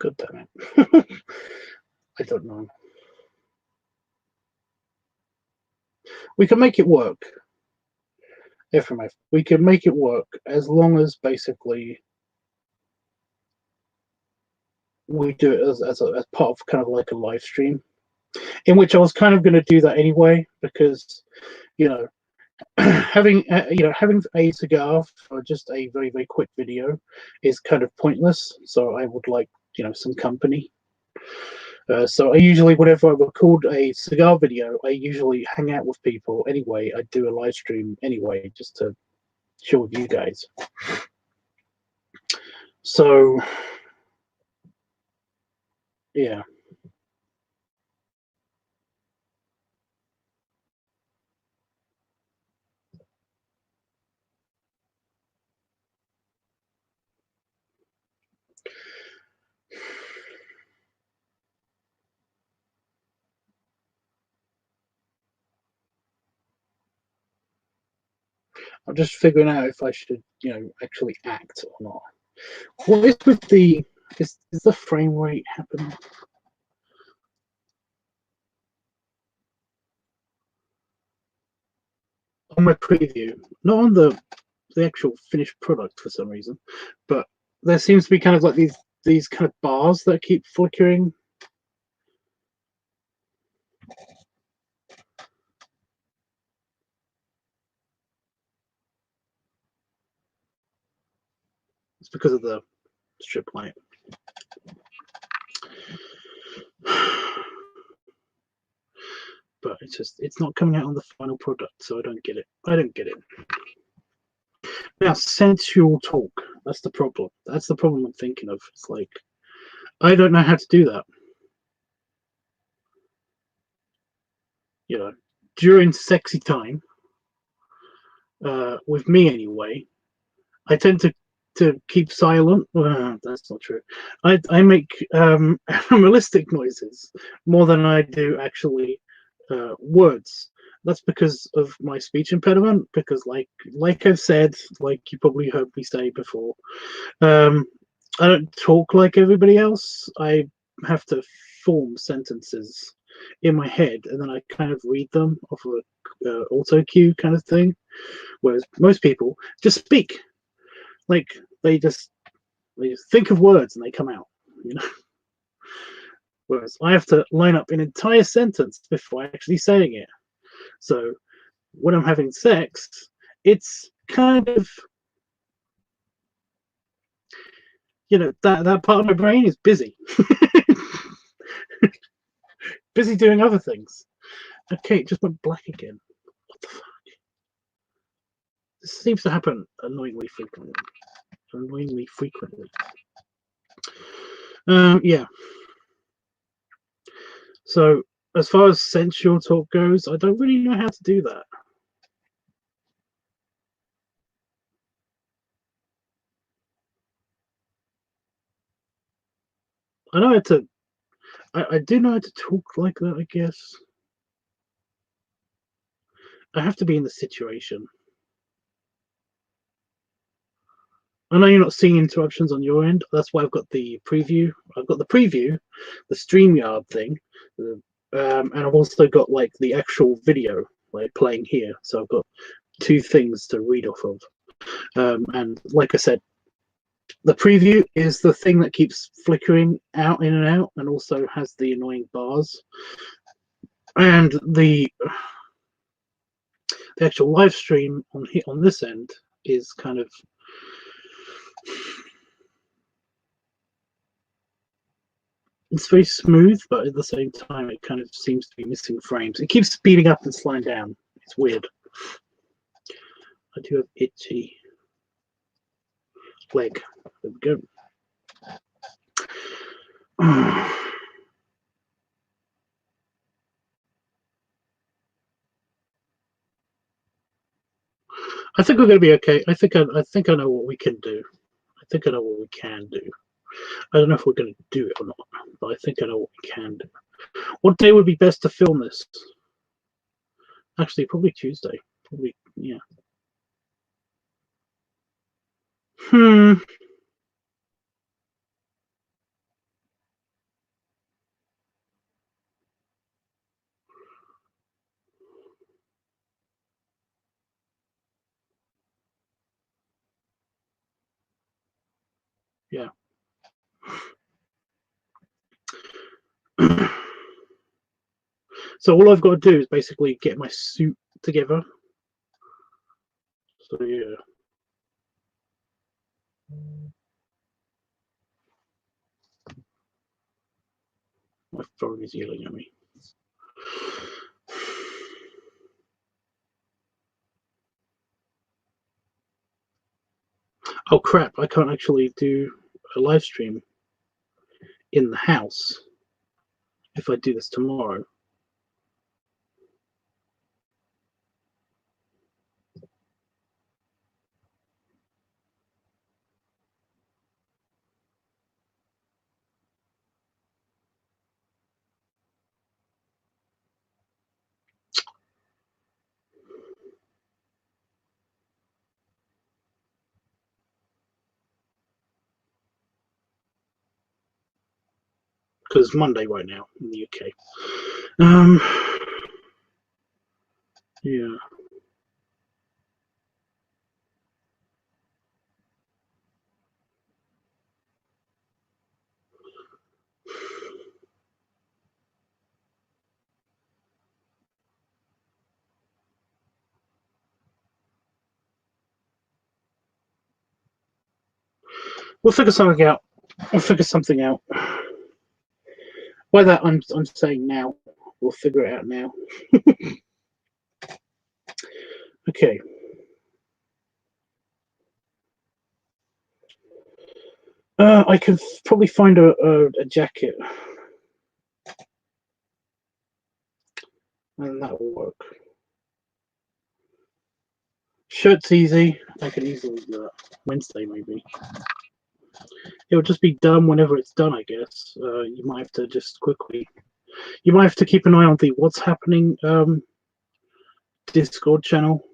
God damn it. I don't know. We can make it work. FMF. We can make it work as long as basically we do it as part of kind of like a live stream, in which I was kind of going to do that anyway because you know having having a cigar for just a very quick video is kind of pointless. So I would like some company. So I usually, whenever I record a cigar video, I usually hang out with people anyway. I do a live stream anyway, just to chill with you guys. So yeah. I'm just figuring out if I should, actually act or not. What is with the is the frame rate happening on my preview? Not on the actual finished product for some reason, but there seems to be kind of like these kind of bars that keep flickering. It's because of the strip light. But it's not coming out on the final product, so I don't get it. I don't get it. Now, sensual talk. That's the problem. That's the problem I'm thinking of. It's like, I don't know how to do that. You know, during sexy time, with me anyway, I tend to keep silent. That's not true. I make animalistic noises more than I do actually words. That's because of my speech impediment. Because like I've said, like you probably heard me say before, I don't talk like everybody else. I have to form sentences in my head, and then I kind of read them off of a auto cue kind of thing. Whereas most people just speak, like they just think of words and they come out, you know. Whereas I have to line up an entire sentence before actually saying it. So when I'm having sex, it's kind of, you know, that part of my brain is busy. Busy doing other things. Okay, it just went black again. What the fuck? This seems to happen annoyingly frequently. Annoyingly frequently. Yeah. So as far as sensual talk goes, I don't really know how to do that. I know how to. I do know how to talk like that, I guess. I have to be in the situation. I know you're not seeing interruptions on your end. That's why I've got the preview. I've got the preview, the StreamYard thing, and I've also got like the actual video like playing here. So I've got two things to read off of. And like I said, the preview is the thing that keeps flickering out in and out, and also has the annoying bars. And the actual live stream on this end is kind of, it's very smooth, but at the same time it kind of seems to be missing frames. It keeps speeding up and slowing down. It's weird. I do have itchy leg. There we go. I think we're going to be okay. I think I know what we can do. I think I know what we can do. I don't know if we're going to do it or not, but I think I know what we can do. What day would be best to film this? Actually, probably Tuesday. Probably, yeah. Yeah. So all I've got to do is basically get my suit together. So yeah. My phone is yelling at me. Oh crap, I can't actually do a live stream in the house if I do this tomorrow. Because it's Monday right now in the UK. Yeah. We'll figure something out. I'll figure something out. By that I'm saying now. We'll figure it out now. Okay. I can probably find a jacket, and that will work. Shirt's easy. I can easily do that. Wednesday maybe. It'll just be done whenever it's done, I guess. You might have to just quickly. You might have to keep an eye on the what's happening Discord channel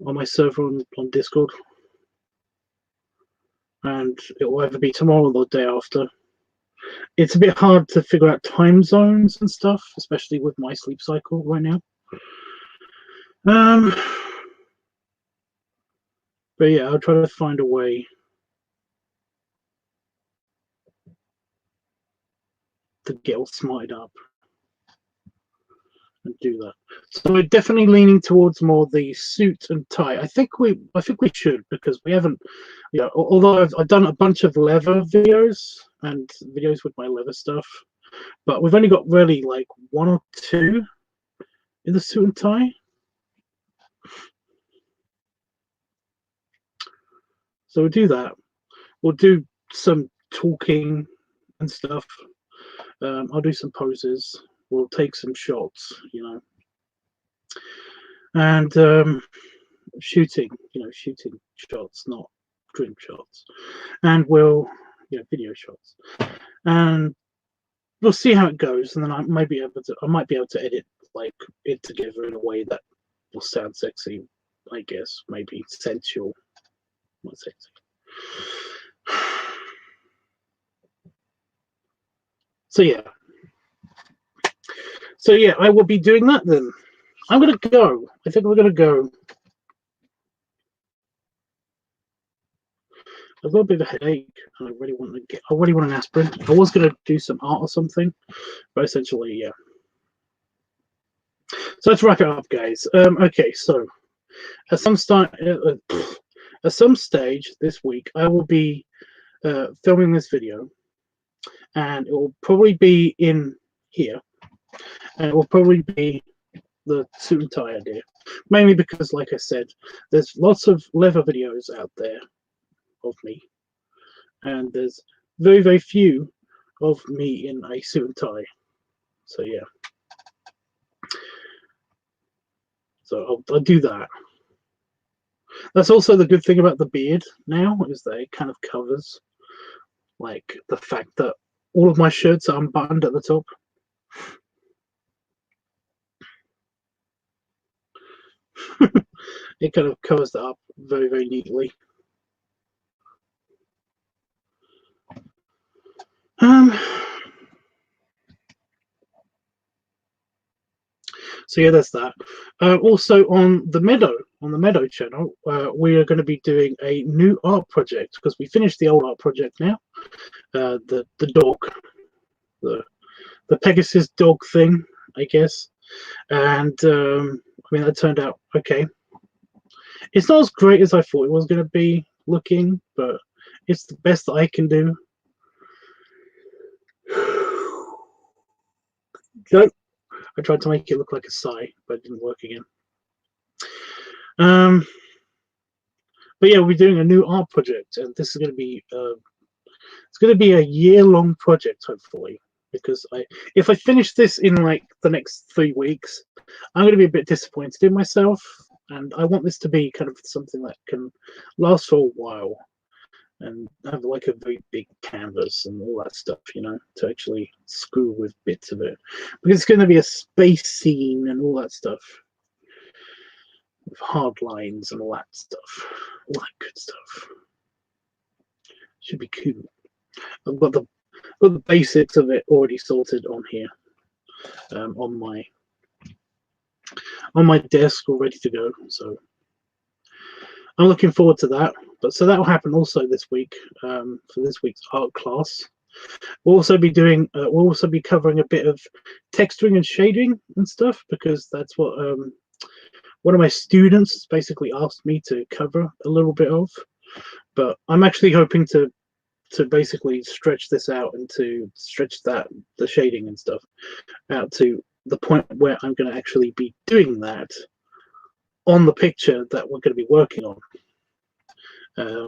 on my server on Discord, and it will either be tomorrow or the day after. It's a bit hard to figure out time zones and stuff, especially with my sleep cycle right now. But yeah, I'll try to find a way to get all smarted up and do that. So we're definitely leaning towards more the suit and tie. I think we should, because we haven't, you know, although I've done a bunch of leather videos and videos with my leather stuff, but we've only got really like 1 or 2 in the suit and tie. So we'll do that. We'll do some talking and stuff. I'll do some poses. We'll take some shots, you know, and shooting, you know, shooting shots, not dream shots, and we'll, you know, video shots, and we'll see how it goes, and then I might be able to edit like it together in a way that will sound sexy, I guess, maybe sensual, not sexy. So yeah, I will be doing that then. I'm gonna go. I think we're gonna go. I've got a bit of a headache, and I really want an aspirin. I was gonna do some art or something, but essentially, yeah. So let's wrap it up, guys. Okay, so at some stage this week, I will be filming this video, and it will probably be in here, and it will probably be the suit and tie idea, mainly because, like I said, there's lots of leather videos out there of me, and there's very, very few of me in a suit and tie. So yeah, so I'll do that. That's also the good thing about the beard now, is that it kind of covers like the fact that all of my shirts are unbuttoned at the top. It kind of covers that up very, very neatly. So yeah, that's that. Also on the Meadow channel, we are going to be doing a new art project, because we finished the old art project now. The dog, the Pegasus dog thing, I guess, and I mean, that turned out okay. It's not as great as I thought it was going to be looking, but it's the best that I can do. So I tried to make it look like a sigh, but it didn't work again. But yeah, we're doing a new art project, and this is going to be it's going to be a year-long project, hopefully. Because if I finish this in like the next 3 weeks, I'm going to be a bit disappointed in myself, and I want this to be kind of something that can last for a while, and have like a very big canvas and all that stuff, you know, to actually screw with bits of it, because it's going to be a space scene and all that stuff, with hard lines and all that stuff, all that good stuff. Should be cool. I've got the basics of it already sorted on here, on my desk, all ready to go. So I'm looking forward to that. But so that will happen also this week, for this week's art class. We'll also be doing. We'll also be covering a bit of texturing and shading and stuff, because that's what one of my students basically asked me to cover a little bit of. But I'm actually hoping to to basically stretch this out and to stretch the shading and stuff out to the point where I'm going to actually be doing that on the picture that we're going to be working on,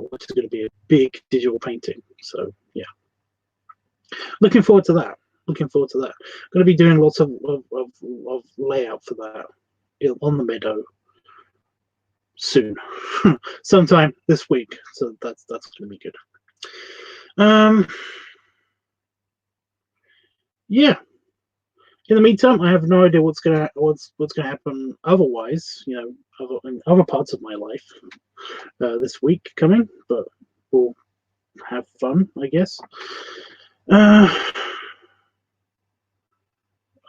which is going to be a big digital painting. So yeah, looking forward to that. Looking forward to that. Going to be doing lots of layout for that on the meadow soon, sometime this week. So that's going to be good. Yeah. In the meantime, I have no idea what's gonna happen otherwise. You know, in other parts of my life this week coming, but we'll have fun, I guess. I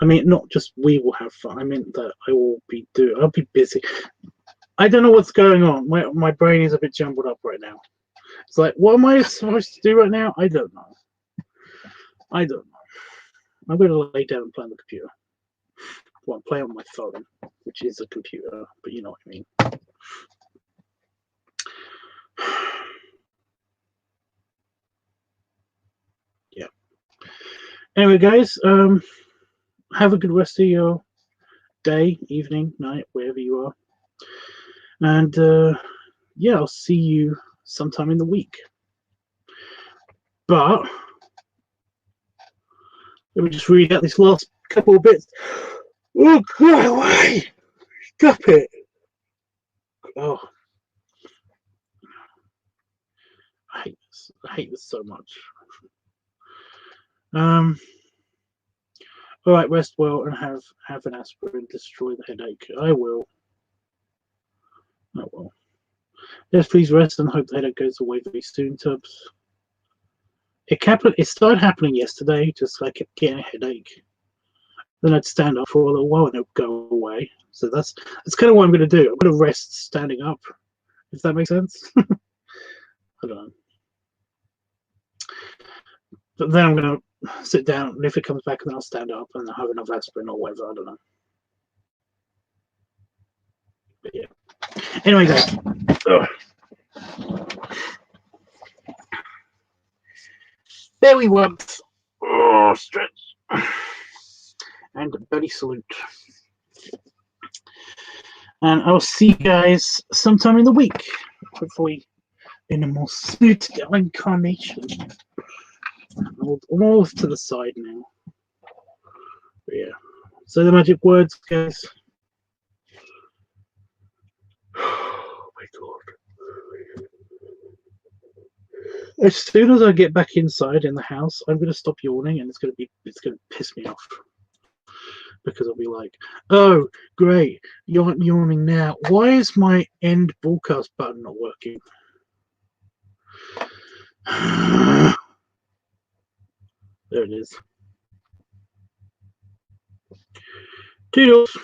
mean, not just we will have fun. I mean that I'll be busy. I don't know what's going on. My brain is a bit jumbled up right now. It's like, what am I supposed to do right now? I don't know. I'm going to lay down and play on the computer. Well, play on my phone, which is a computer, but you know what I mean. Yeah. Anyway, guys, have a good rest of your day, evening, night, wherever you are. And yeah, I'll see you sometime in the week. But let me just read out this last couple of bits. Oh, go away! Stop it! Oh, I hate this so much. All right, rest well and have an aspirin. Destroy the headache. I will. Yes, please rest and hope the headache goes away very soon, Tubbs. It started happening yesterday. Just I kept getting a headache. Then I'd stand up for a little while and it would go away. So that's kind of what I'm going to do. I'm going to rest standing up, if that makes sense. I don't know. But then I'm going to sit down, and if it comes back, then I'll stand up and I'll have another aspirin or whatever. I don't know. But yeah. Anyway, guys. There we went. Oh, stretch. And a belly salute. And I'll see you guys sometime in the week. Hopefully in a more suited incarnation. I'm all to the side now. But yeah. So the magic words, guys. Oh my god. As soon as I get back inside in the house, I'm gonna stop yawning and it's gonna piss me off. Because I'll be like, oh great, you're yawning now. Why is my end broadcast button not working? There it is. Toodles.